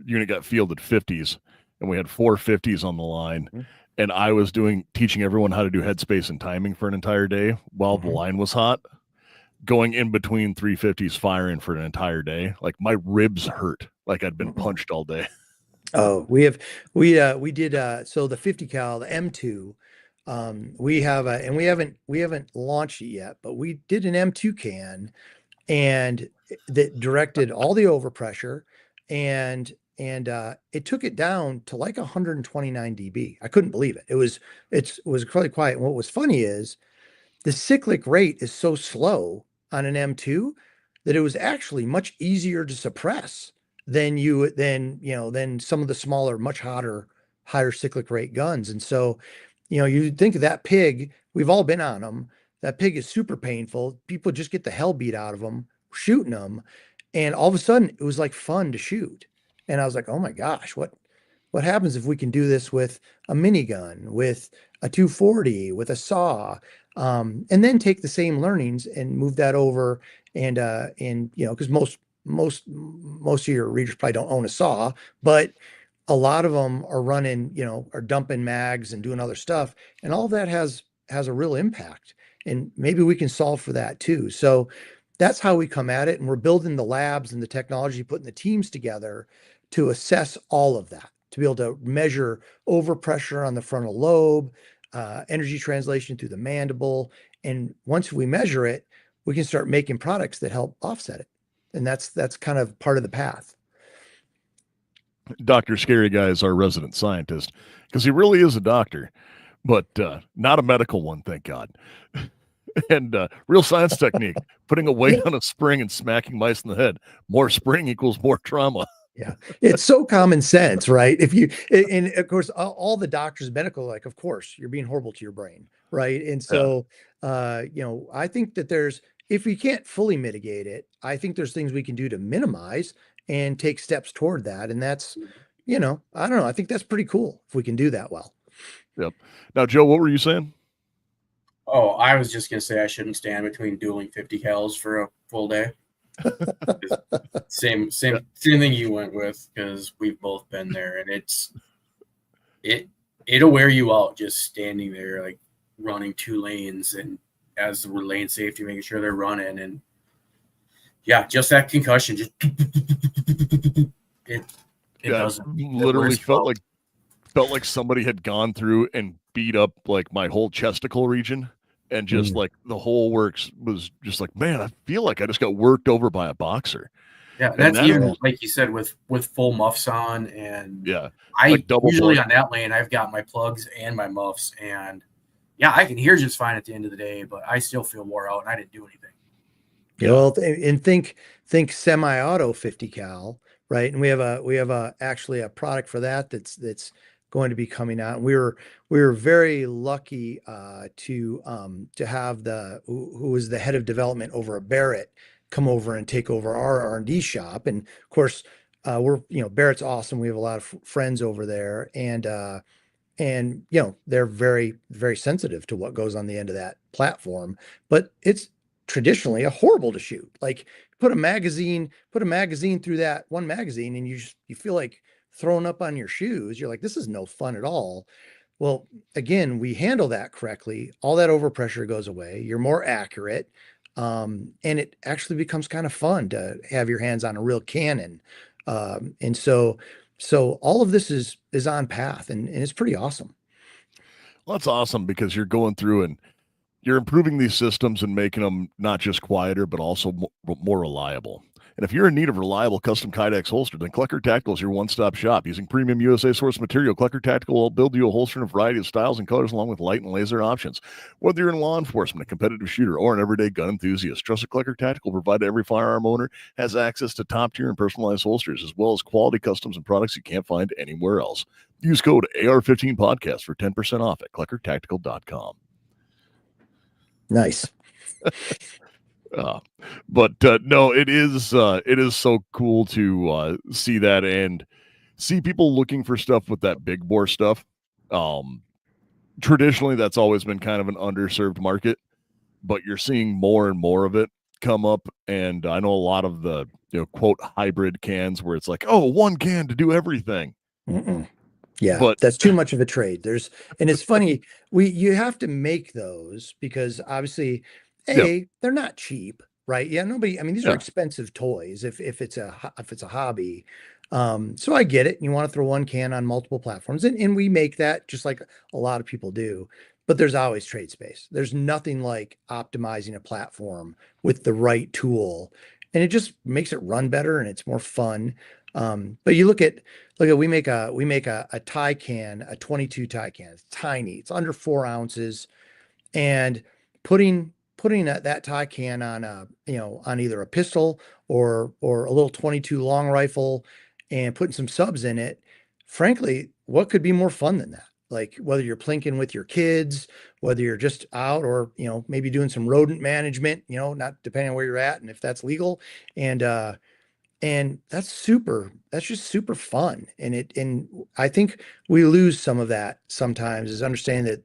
unit got fielded 50s and we had 4 50s on the line. Mhm. And I was teaching everyone how to do headspace and timing for an entire day while the line was hot, going in between 350s firing for an entire day. Like my ribs hurt like I'd been punched all day. Oh, we did so the 50 cal, the M2, we have and we haven't launched it yet, but we did an M2 can and that directed all the overpressure and it took it down to like 129 dB. I couldn't believe it. It was really quiet. And what was funny is the cyclic rate is so slow on an M2 that it was actually much easier to suppress than some of the smaller, much higher cyclic rate guns. And so, you think of that pig, we've all been on them. That pig is super painful. People just get the hell beat out of them, shooting them. And all of a sudden it was like fun to shoot. And I was like, oh my gosh, what happens if we can do this with a minigun, with a 240, with a saw, and then take the same learnings and move that over and because most of your readers probably don't own a saw, but a lot of them are running, are dumping mags and doing other stuff, and all of that has a real impact. And maybe we can solve for that too. So that's how we come at it, and we're building the labs and the technology, putting the teams together to assess all of that, to be able to measure overpressure on the frontal lobe, energy translation through the mandible. And once we measure it, we can start making products that help offset it. And that's kind of part of the path. Dr. Scary Guy is our resident scientist because he really is a doctor, but not a medical one, thank God. And real science technique, putting a weight on a spring and smacking mice in the head. More spring equals more trauma. Yeah, it's so common sense, right? And of course, all the doctors, medical, like, of course, you're being horrible to your brain, right? And so, I think that if we can't fully mitigate it, I think there's things we can do to minimize and take steps toward that. And that's, I don't know. I think that's pretty cool if we can do that well. Yep. Now, Joe, what were you saying? Oh, I was just gonna say I shouldn't stand between dueling 50 cals for a full day. Same thing you went with, because we've both been there, and it'll wear you out just standing there, like running 2 lanes, and as the lane safety, making sure they're running, and yeah, just that concussion, just it doesn't. It literally wears you out. felt like somebody had gone through and beat up like my whole chesticle region, and just like the whole works was just like, man, I feel like I just got worked over by a boxer. Yeah, And that's that even is, like you said with full muffs on, and yeah, I like double usually plug. on that lane I've got my plugs and my muffs, and yeah, I can hear just fine at the end of the day, but I still feel wore out, and I didn't do anything. Yeah. Well, and think semi-auto 50 cal, right? And we have actually a product for that that's going to be coming out. And we were very lucky to have who was the head of development over at Barrett come over and take over our R&D shop. And of course, Barrett's awesome. We have a lot of friends over there, and they're very, very sensitive to what goes on the end of that platform, but it's traditionally a horrible to shoot. Like put a magazine through that one magazine, and you feel like throwing up on your shoes. You're like, this is no fun at all. Well, again, we handle that correctly. All that overpressure goes away. You're more accurate. And it actually becomes kind of fun to have your hands on a real cannon. And so all of this is on path, and it's pretty awesome. Well, that's awesome because you're going through and you're improving these systems and making them not just quieter, but also more reliable. And if you're in need of reliable custom Kydex holster, then Clucker Tactical is your one-stop shop. Using premium USA source material, Clucker Tactical will build you a holster in a variety of styles and colors, along with light and laser options. Whether you're in law enforcement, a competitive shooter, or an everyday gun enthusiast, trusted Clucker Tactical will provide every firearm owner has access to top-tier and personalized holsters, as well as quality customs and products you can't find anywhere else. Use code AR-15 podcast for 10% off at cluckertactical.com. Nice. But no, it is so cool to see that and see people looking for stuff with that big bore stuff. Traditionally, that's always been kind of an underserved market, but you're seeing more and more of it come up. And I know a lot of the quote hybrid cans where it's like, oh, one can to do everything. Mm-mm. Yeah, But that's too much of a trade. And it's funny, you have to make those because obviously, they're not cheap, right? Yeah, I mean, these are expensive toys if it's a hobby. So I get it. You want to throw one can on multiple platforms, and we make that just like a lot of people do. But there's always trade space. There's nothing like optimizing a platform with the right tool, and it just makes it run better and it's more fun. But you look at we make a tie can, a 22 tie can. It's tiny. It's under 4 ounces, and putting that tie can on on either a pistol or a little 22 long rifle, and putting some subs in it. Frankly, what could be more fun than that? Like whether you're plinking with your kids, whether you're just out, or maybe doing some rodent management. Not depending on where you're at and if that's legal, and that's just super fun. And I think we lose some of that sometimes, is understanding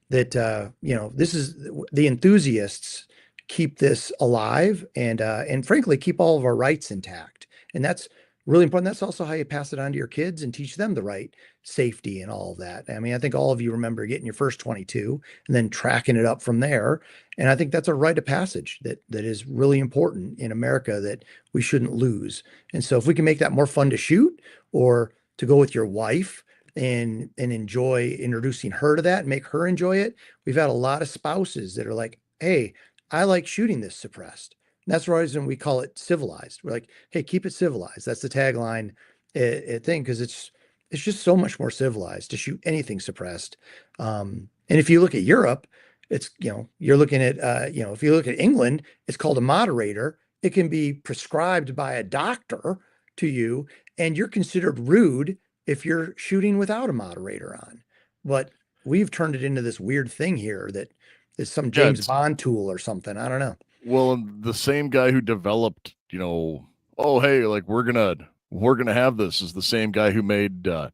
that this is the enthusiasts keep this alive, and frankly keep all of our rights intact. And that's really important. That's also how you pass it on to your kids and teach them the right safety and all of that. I mean, I think all of you remember getting your first 22 and then tracking it up from there. And I think that's a rite of passage that is really important in America that we shouldn't lose. And so if we can make that more fun to shoot, or to go with your wife and enjoy introducing her to that and make her enjoy it. We've had a lot of spouses that are like, hey, I like shooting this suppressed. And that's the reason we call it civilized. We're like, hey, keep it civilized. That's the tagline thing, because it's just so much more civilized to shoot anything suppressed. And if you look at Europe, it's you're looking at if you look at England, it's called a moderator. It can be prescribed by a doctor to you, and you're considered rude if you're shooting without a moderator on. But we've turned it into this weird thing here that is some James Bond tool or something. I don't know. Well, the same guy who developed, oh, hey, like we're gonna have this, is the same guy who made the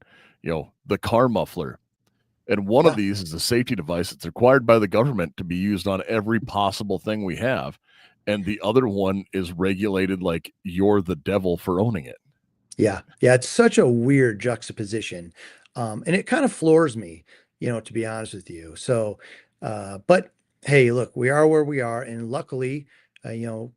car muffler. And one of these is a safety device that's required by the government to be used on every possible thing we have. And the other one is regulated like you're the devil for owning it. Yeah. Yeah. It's such a weird juxtaposition. And it kind of floors me, to be honest with you. So, but hey, look, we are where we are. And luckily,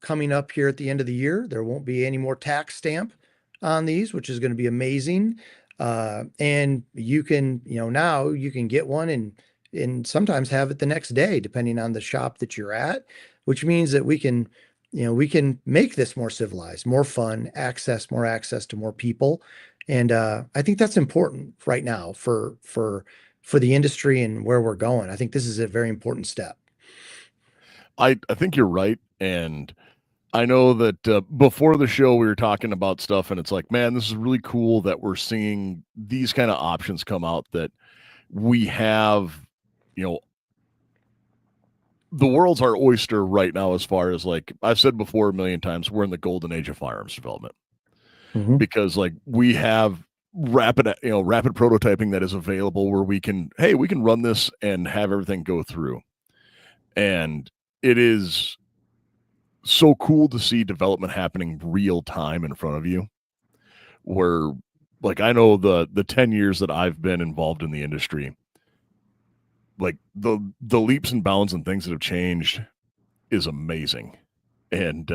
coming up here at the end of the year, there won't be any more tax stamp on these, which is going to be amazing. And you can, now you can get one and sometimes have it the next day, depending on the shop that you're at, which means that we can make this more civilized, more fun, more access to more people. And I think that's important right now for the industry and where we're going. I think this is a very important step. I think you're right. And I know that before the show, we were talking about stuff, and it's like, man, this is really cool that we're seeing these kind of options come out, that we have, you know, the world's our oyster right now, as far as, like I've said before a million times, we're in the golden age of firearms development, because like we have rapid prototyping that is available, where we can run this and have everything go through. And it is so cool to see development happening real time in front of you, where, like, I know the 10 years that I've been involved in the industry, like the leaps and bounds and things that have changed is amazing. And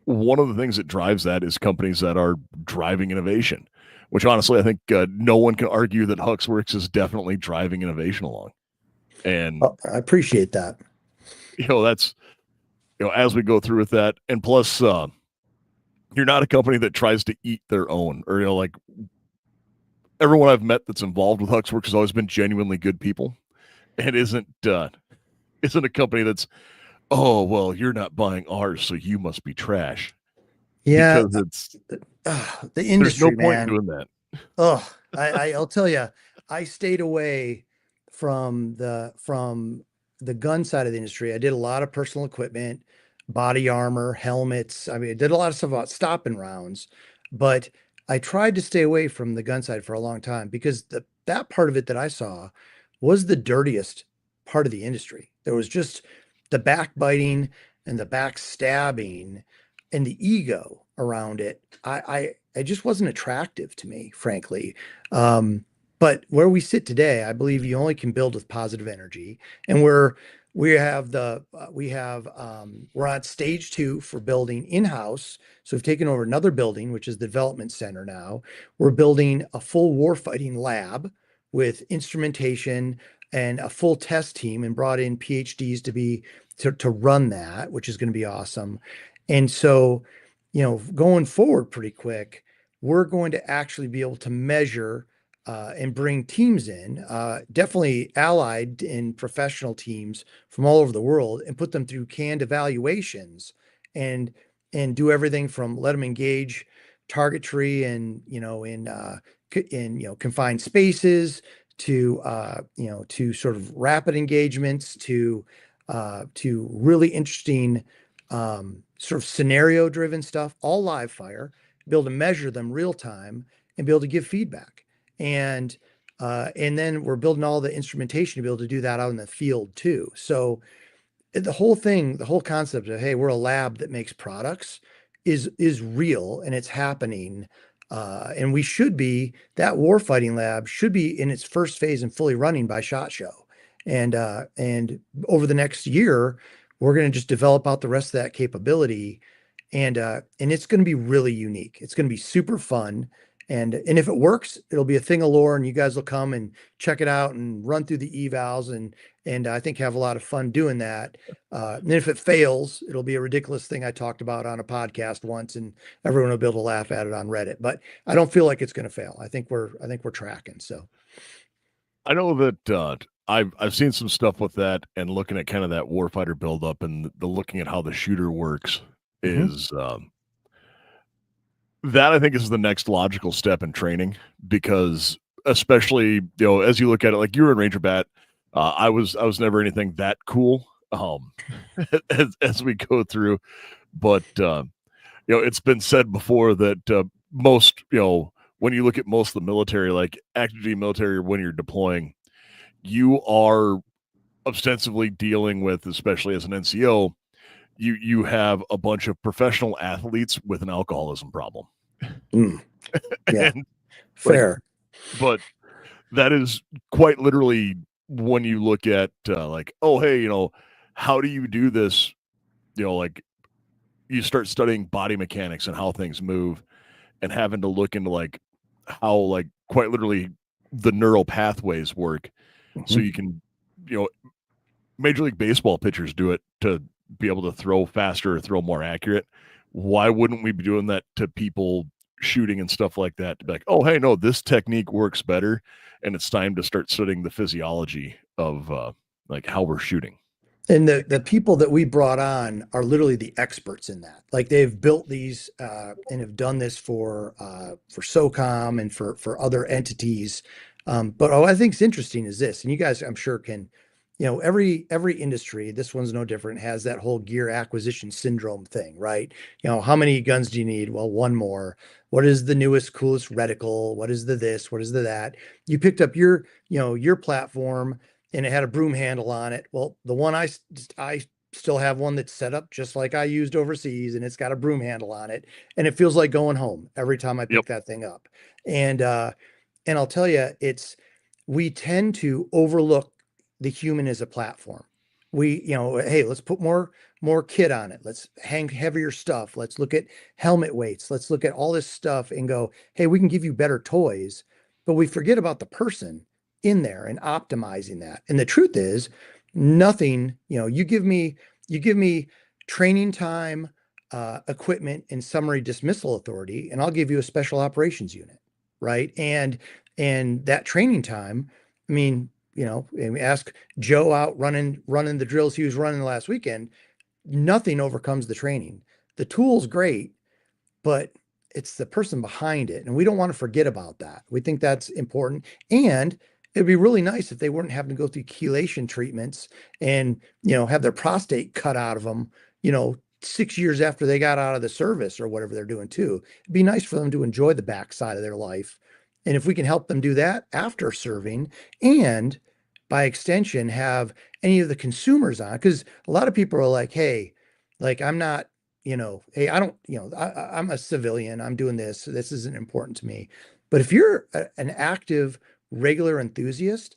one of the things that drives that is companies that are driving innovation, which honestly I think no one can argue that Huxwrx is definitely driving innovation along. And I appreciate that. That's as we go through with that. And plus, you're not a company that tries to eat their own, or like everyone I've met that's involved with Huxwrx has always been genuinely good people, and isn't a company that's, oh well, you're not buying ours, so you must be trash. Yeah, because it's the industry, there's no point man. in doing that. Oh, I'll tell you, I stayed away from the gun side of the industry. I did a lot of personal equipment, body armor, helmets. I mean, I did a lot of stuff about stopping rounds, but I tried to stay away from the gun side for a long time because that part of it that I saw was the dirtiest part of the industry. There was just the backbiting and the backstabbing and the ego around it. It just wasn't attractive to me, frankly. But where we sit today, I believe you only can build with positive energy, and we're on stage 2 for building in-house. So we've taken over another building, which is the development center now. We're building a full warfighting lab with instrumentation and a full test team, and brought in PhDs to run that, which is going to be awesome. And so, going forward pretty quick, we're going to actually be able to measure and bring teams in, definitely allied and professional teams from all over the world, and put them through canned evaluations and do everything from let them engage targetry and in confined spaces to to sort of rapid engagements to really interesting sort of scenario driven stuff, all live fire, be able to measure them real time and be able to give feedback. And then we're building all the instrumentation to be able to do that out in the field too. So the whole concept of, hey, we're a lab that makes products is real, and it's happening. And that warfighting lab should be in its first phase and fully running by SHOT Show. And over the next year, we're going to just develop out the rest of that capability. And it's going to be really unique. It's going to be super fun. And if it works, it'll be a thing of lore, and you guys will come and check it out and run through the evals and I think have a lot of fun doing that. And if it fails, it'll be a ridiculous thing I talked about on a podcast once, and everyone will be able to laugh at it on Reddit. But I don't feel like it's going to fail. I think we're tracking. So I know that I've seen some stuff with that, and looking at kind of that warfighter buildup, and the looking at how the shooter works is that I think is the next logical step in training, because especially, as you look at it, like you were in Ranger Bat, I was never anything that cool, as we go through, but it's been said before that most, when you look at most of the military, like active duty military, when you're deploying, you are ostensibly dealing with, especially as an NCO, you have a bunch of professional athletes with an alcoholism problem. yeah, And, fair. But that is quite literally when you look at like, oh, hey, how do you do this? Like you start studying body mechanics and how things move and having to look into like how like quite literally the neural pathways work so you can, Major League Baseball pitchers do it to be able to throw faster or throw more accurate. Why wouldn't we be doing that to people shooting and stuff like that? To be like, oh, hey, no, this technique works better, and it's time to start studying the physiology of like how we're shooting. And the people that we brought on are literally the experts in that. Like they've built these and have done this for SOCOM and for other entities. But what I think is interesting is this, and you guys, I'm sure can, every industry, this one's no different, has that whole gear acquisition syndrome thing, right? How many guns do you need? Well, one more. What is the newest, coolest reticle? What is the this? What is the that? You picked up your platform and it had a broom handle on it. Well, the one I still have one that's set up just like I used overseas, and it's got a broom handle on it, and it feels like going home every time I pick Yep. that thing up. And I'll tell you, we tend to overlook the human as a platform. Hey, let's put more kit on it. Let's hang heavier stuff. Let's look at helmet weights. Let's look at all this stuff and go, hey, we can give you better toys, but we forget about the person in there and optimizing that. And the truth is, nothing, you give me training time, equipment, and summary dismissal authority, and I'll give you a special operations unit, right? And that training time, I mean, and we ask Joe out running the drills he was running the last weekend. Nothing overcomes the training. The tool's great, but it's the person behind it. And we don't want to forget about that. We think that's important. And it'd be really nice if they weren't having to go through chelation treatments and, have their prostate cut out of them, 6 years after they got out of the service or whatever they're doing too. It'd be nice for them to enjoy the backside of their life. And if we can help them do that after serving, and by extension, have any of the consumers on, because a lot of people are like, hey, like I'm not, hey, I don't, I'm a civilian. I'm doing this. So this isn't important to me. But if you're an active, regular enthusiast,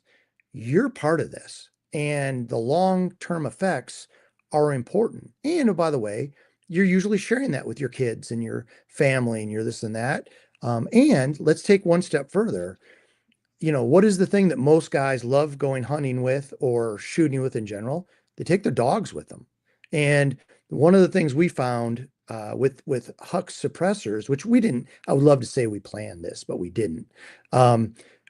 you're part of this. And the long-term effects are important. And oh, by the way, you're usually sharing that with your kids and your family and your this and that. And let's take one step further. What is the thing that most guys love going hunting with or shooting with in general? They take their dogs with them. And one of the things we found with Hux suppressors, which we didn't, I would love to say we planned this, but we didn't,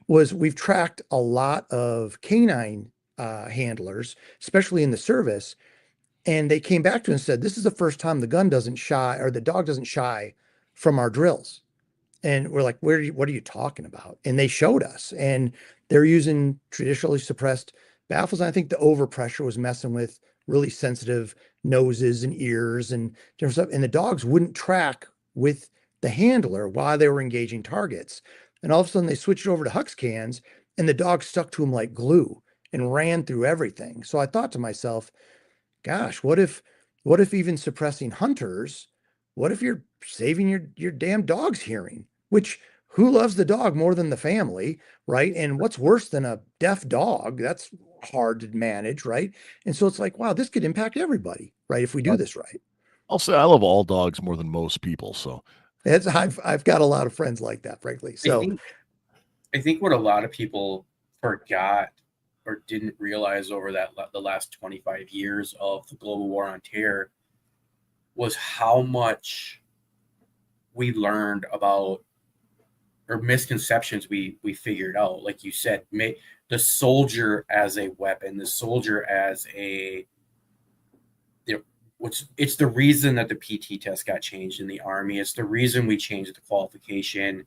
was we've tracked a lot of canine handlers, especially in the service. And they came back to us and said, this is the first time the gun doesn't shy or the dog doesn't shy from our drills. And we're like, what are you talking about? And they showed us, and they're using traditionally suppressed baffles. And I think the overpressure was messing with really sensitive noses and ears and different stuff. And the dogs wouldn't track with the handler while they were engaging targets. And all of a sudden they switched over to Hux cans, and the dog stuck to them like glue and ran through everything. So I thought to myself, gosh, what if even suppressing hunters, what if you're saving your damn dog's hearing? Which, who loves the dog more than the family, right? And what's worse than a deaf dog? That's hard to manage, right? And so it's like, wow, this could impact everybody, right? If we do this right. I'll say I love all dogs more than most people. So I've got a lot of friends like that, frankly. So I think what a lot of people forgot or didn't realize over the last 25 years of the global war on terror was how much we learned about, or misconceptions we figured out. Like you said, the soldier as a weapon, the soldier as a, it's the reason that the PT test got changed in the Army. It's the reason we changed the qualification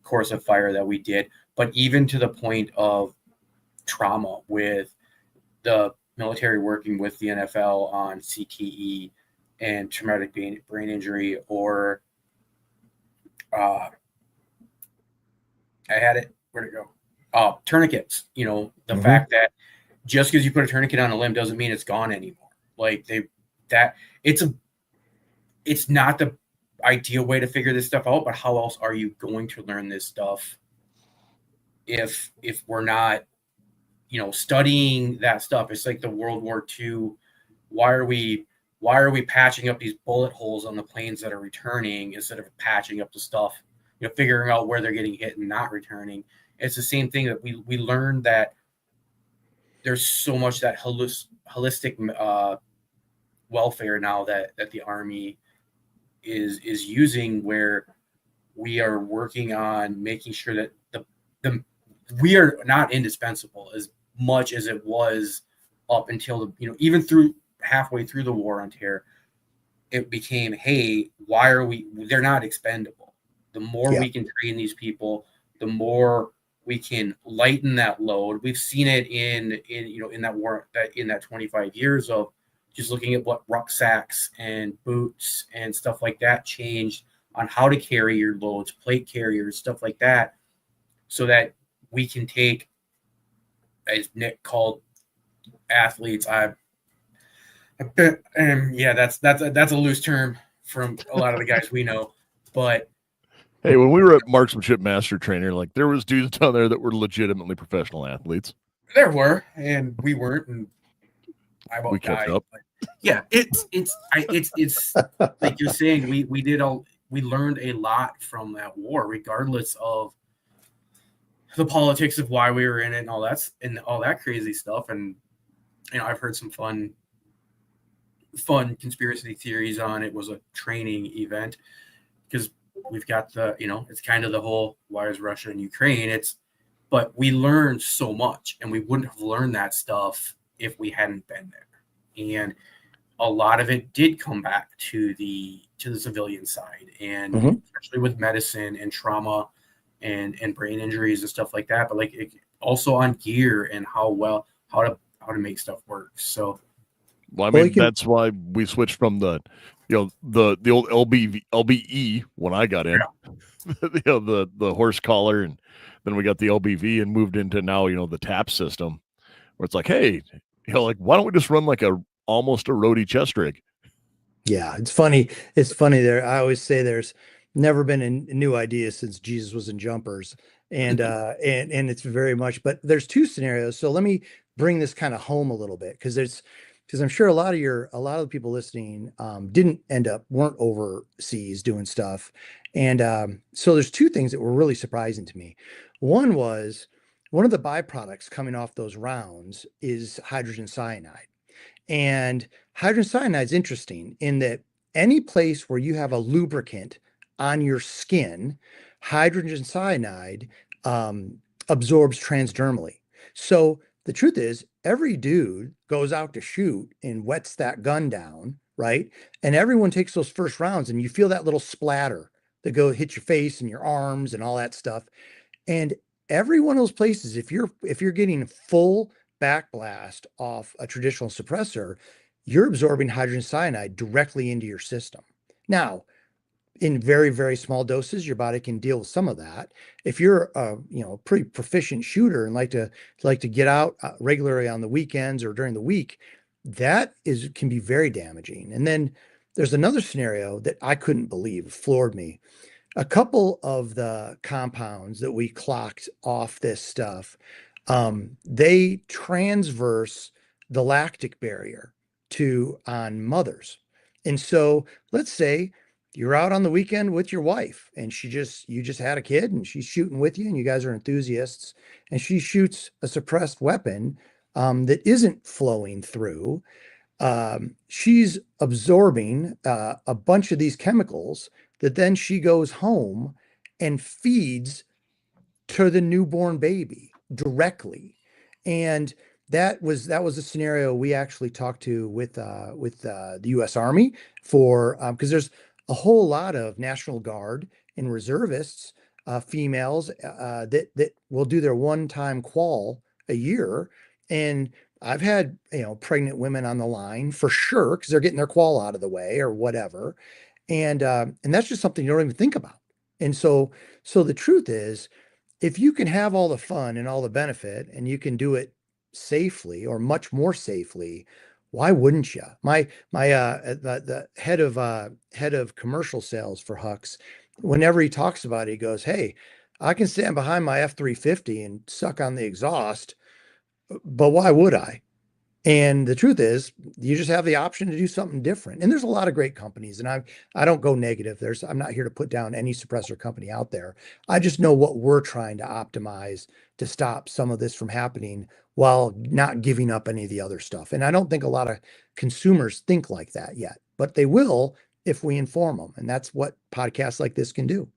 course of fire that we did. But even to the point of trauma, with the military working with the NFL on CTE and traumatic brain injury, or I had it, where'd it go? Tourniquets. The fact that just because you put a tourniquet on a limb doesn't mean it's gone anymore. Like it's not the ideal way to figure this stuff out, but how else are you going to learn this stuff if we're not, studying that stuff. It's like the World War II. Why are we patching up these bullet holes on the planes that are returning instead of patching up the stuff, figuring out where they're getting hit and not returning? It's the same thing that we learned that there's so much that holistic welfare now that the Army is using, where we are working on making sure that the we are not indispensable as much as it was up until even through halfway through the war on terror. It became, hey, why are they're not expendable. The more we can train these people, the more we can lighten that load. We've seen it in that war, in that 25 years of just looking at what rucksacks and boots and stuff like that changed on how to carry your loads, plate carriers, stuff like that, so that we can take, as Nick called athletes, that's a loose term from a lot of the guys we know, but hey, when we were at Marksmanship Master Trainer, like there was dudes down there that were legitimately professional athletes. There were, and we weren't, and I about We kept died. up. But yeah, it's like you're saying, we learned a lot from that war, regardless of the politics of why we were in it and all that crazy stuff. And I've heard some fun conspiracy theories on it was a training event, because we've got it's kind of the whole why is Russia and Ukraine. But we learned so much, and we wouldn't have learned that stuff if we hadn't been there. And a lot of it did come back to the civilian side, and especially with medicine and trauma and brain injuries and stuff like that. But also on gear and how to make stuff work. So, well, I mean, that's why we switched from the old LBE when I got in, the horse collar, and then we got the LBV and moved into now, the TAP system, where it's like, hey, why don't we just run almost a roadie chest rig? Yeah, it's funny. It's funny there. I always say there's never been a new idea since Jesus was in jumpers, and it's very much. But there's two scenarios. So let me bring this kind of home a little bit, because I'm sure a lot of the people listening weren't overseas doing stuff, and so there's two things that were really surprising to me. One was, one of the byproducts coming off those rounds is hydrogen cyanide. And hydrogen cyanide is interesting in that any place where you have a lubricant on your skin, hydrogen cyanide absorbs transdermally. So the truth is, every dude goes out to shoot and wets that gun down, right? And everyone takes those first rounds, and you feel that little splatter that hit your face and your arms and all that stuff. And every one of those places, if you're getting full backblast off a traditional suppressor, you're absorbing hydrogen cyanide directly into your system. Now, in very, very small doses, your body can deal with some of that. If you're a pretty proficient shooter and like to get out regularly on the weekends or during the week, that can be very damaging. And then there's another scenario that I couldn't believe, floored me. A couple of the compounds that we clocked off this stuff, they transverse the lactic barrier on mothers. And so let's say you're out on the weekend with your wife, and you just had a kid, and she's shooting with you, and you guys are enthusiasts, and she shoots a suppressed weapon that isn't flowing through. She's absorbing a bunch of these chemicals that then she goes home and feeds to the newborn baby directly. And that was a scenario we actually talked to with the U.S. Army for, because there's a whole lot of National Guard and reservists, females, that will do their one-time qual a year. And I've had, pregnant women on the line for sure, because they're getting their qual out of the way or whatever. And that's just something you don't even think about. And so the truth is, if you can have all the fun and all the benefit, and you can do it safely or much more safely, why wouldn't you? The head of commercial sales for Hux, whenever he talks about it, he goes, hey, I can stand behind my F-350 and suck on the exhaust, but why would I? And the truth is, you just have the option to do something different. And there's a lot of great companies, and I don't go negative. I'm not here to put down any suppressor company out there. I just know what we're trying to optimize to stop some of this from happening while not giving up any of the other stuff. And I don't think a lot of consumers think like that yet, but they will if we inform them. And that's what podcasts like this can do.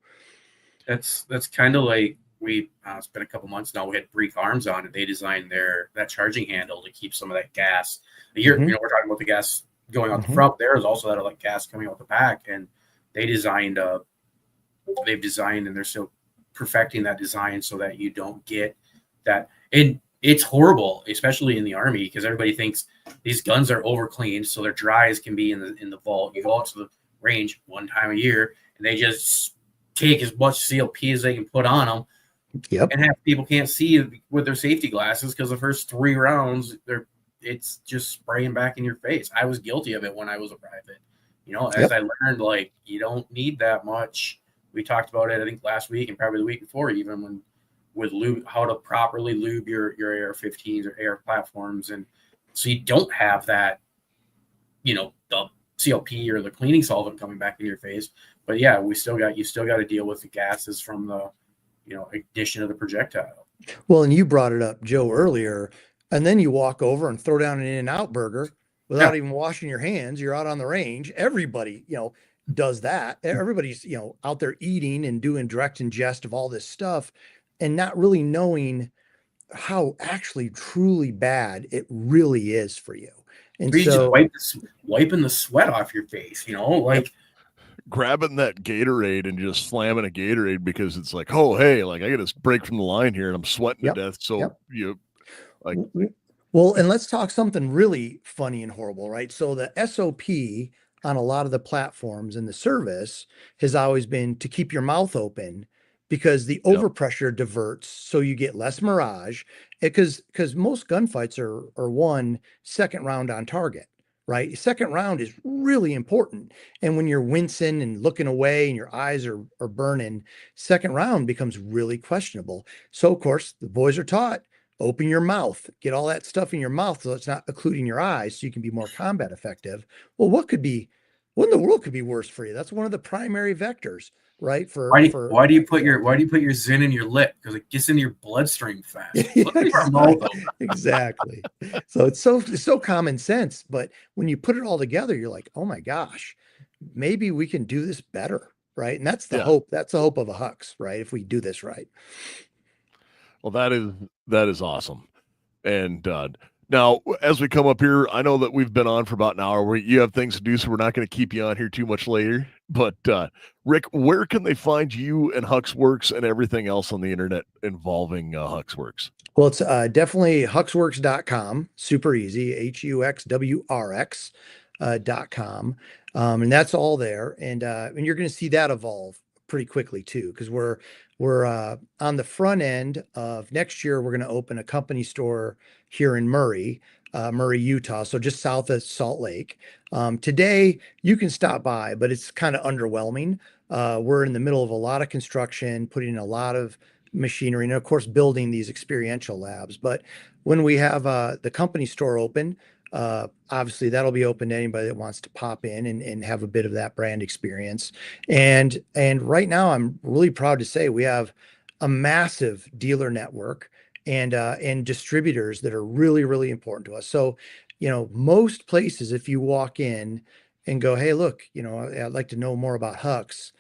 That's kind of like it's been a couple months now. We had Brief Arms on, and they designed that charging handle to keep some of that gas. We're talking about the gas going out the front. There is also that like gas coming out the back, and they've designed and they're still perfecting that design so that you don't get that. And it's horrible, especially in the Army, because everybody thinks these guns are over cleaned, so they're dry as can be in the vault. You go out to the range one time a year, and they just take as much CLP as they can put on them. Yep. And half people can't see with their safety glasses because the first 3 rounds, it's just spraying back in your face. I was guilty of it when I was a private. As I learned, like, you don't need that much. We talked about it, I think, last week and probably the week before, even with lube, how to properly lube your AR-15s or AR platforms, and so you don't have that, the CLP or the cleaning solvent coming back in your face. But yeah, you still got to deal with the gases from the ignition of the projectile. Well, and you brought it up, Joe, earlier, and then you walk over and throw down an In-N-Out burger without even washing your hands. You're out on the range. Everybody, does that. Everybody's, out there eating and doing direct ingest of all this stuff and not really knowing how actually truly bad it really is for you. And you so just wiping the sweat off your face, like grabbing that Gatorade and just slamming a Gatorade because it's like, oh, hey, like I got to break from the line here and I'm sweating to death. So well, and let's talk something really funny and horrible, right? So the SOP on a lot of the platforms in the service has always been to keep your mouth open because the overpressure diverts, so you get less mirage. Because most gunfights are won second round on target, right? Second round is really important. And when you're wincing and looking away and your eyes are burning, second round becomes really questionable. So of course the boys are taught, open your mouth, get all that stuff in your mouth so it's not occluding your eyes so you can be more combat effective. Well, what in the world could be worse for you? That's one of the primary vectors, right? Why do you put your Zin in your lip? Because it gets into your bloodstream fast. Exactly. So it's so common sense, but when you put it all together, you're like, oh my gosh, maybe we can do this better, right? And that's the hope. That's the hope of a Hux, right? If we do this right. Well, that is awesome. And now, as we come up here, I know that we've been on for about an hour. You have things to do, so we're not going to keep you on here too much later. But Rick, where can they find you and Huxwrx and everything else on the internet involving Huxwrx? Well, it's definitely Huxwrx.com. Super easy. HUXWRX.com. And that's all there. And you're going to see that evolve pretty quickly too, because we're on the front end of next year. We're going to open a company store here in Murray, Utah, so just south of Salt Lake. Today you can stop by, but it's kind of underwhelming. We're in the middle of a lot of construction, putting in a lot of machinery, and of course building these experiential labs. But when we have the company store open, obviously that'll be open to anybody that wants to pop in and have a bit of that brand experience. And right now I'm really proud to say we have a massive dealer network and distributors that are really, really important to us. So, most places, if you walk in and go, hey, look, I'd like to know more about Hux,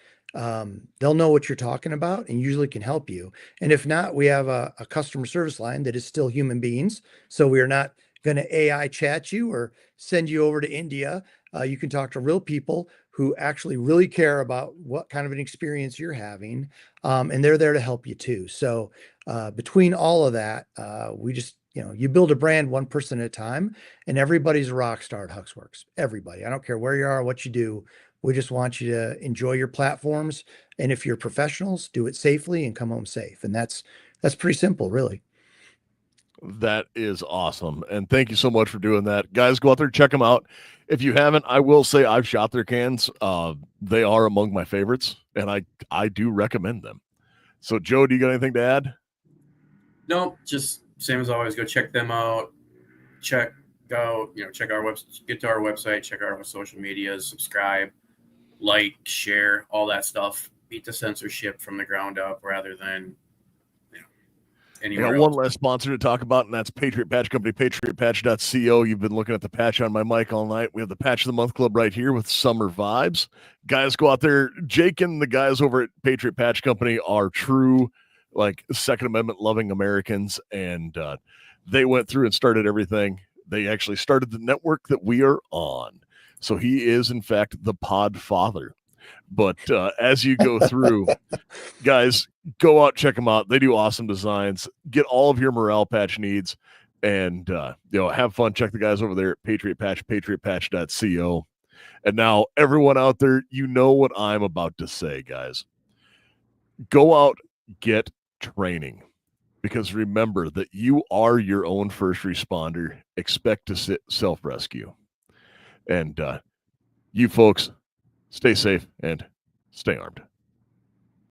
they'll know what you're talking about and usually can help you. And if not, we have a customer service line that is still human beings. So we are not going to AI chat you or send you over to India. You can talk to real people who actually really care about what kind of an experience you're having. And they're there to help you too. So between all of that, we just, you build a brand one person at a time, and everybody's a rock star at Huxwrx. Everybody. I don't care where you are, what you do. We just want you to enjoy your platforms. And if you're professionals, do it safely and come home safe. And that's pretty simple, really. That is awesome. And thank you so much for doing that. Guys, go out there, check them out. If you haven't, I will say I've shot their cans. They are among my favorites, and I do recommend them. So, Joe, do you got anything to add? No, just same as always. Go check them out. Check our website. Get to our website. Check out our social medias. Subscribe, like, share, all that stuff. Beat the censorship from the ground up, rather than I anywhere got else. one last sponsor to talk about, and that's Patriot Patch Company, patriotpatch.co. You've been looking at the patch on my mic all night. We have the Patch of the Month Club right here with summer vibes. Guys, go out there. Jake and the guys over at Patriot Patch Company are true, like, Second Amendment loving Americans, and they went through and started everything. They actually started the network that we are on. So he is, in fact, the pod father. But as you go through, guys, go out, check them out. They do awesome designs. Get all of your morale patch needs, and have fun. Check the guys over there at Patriot Patch, patriotpatch.co. And now, everyone out there, you know what I'm about to say, guys. Go out, get training, because remember that you are your own first responder. Expect to self-rescue. And you folks, stay safe and stay armed.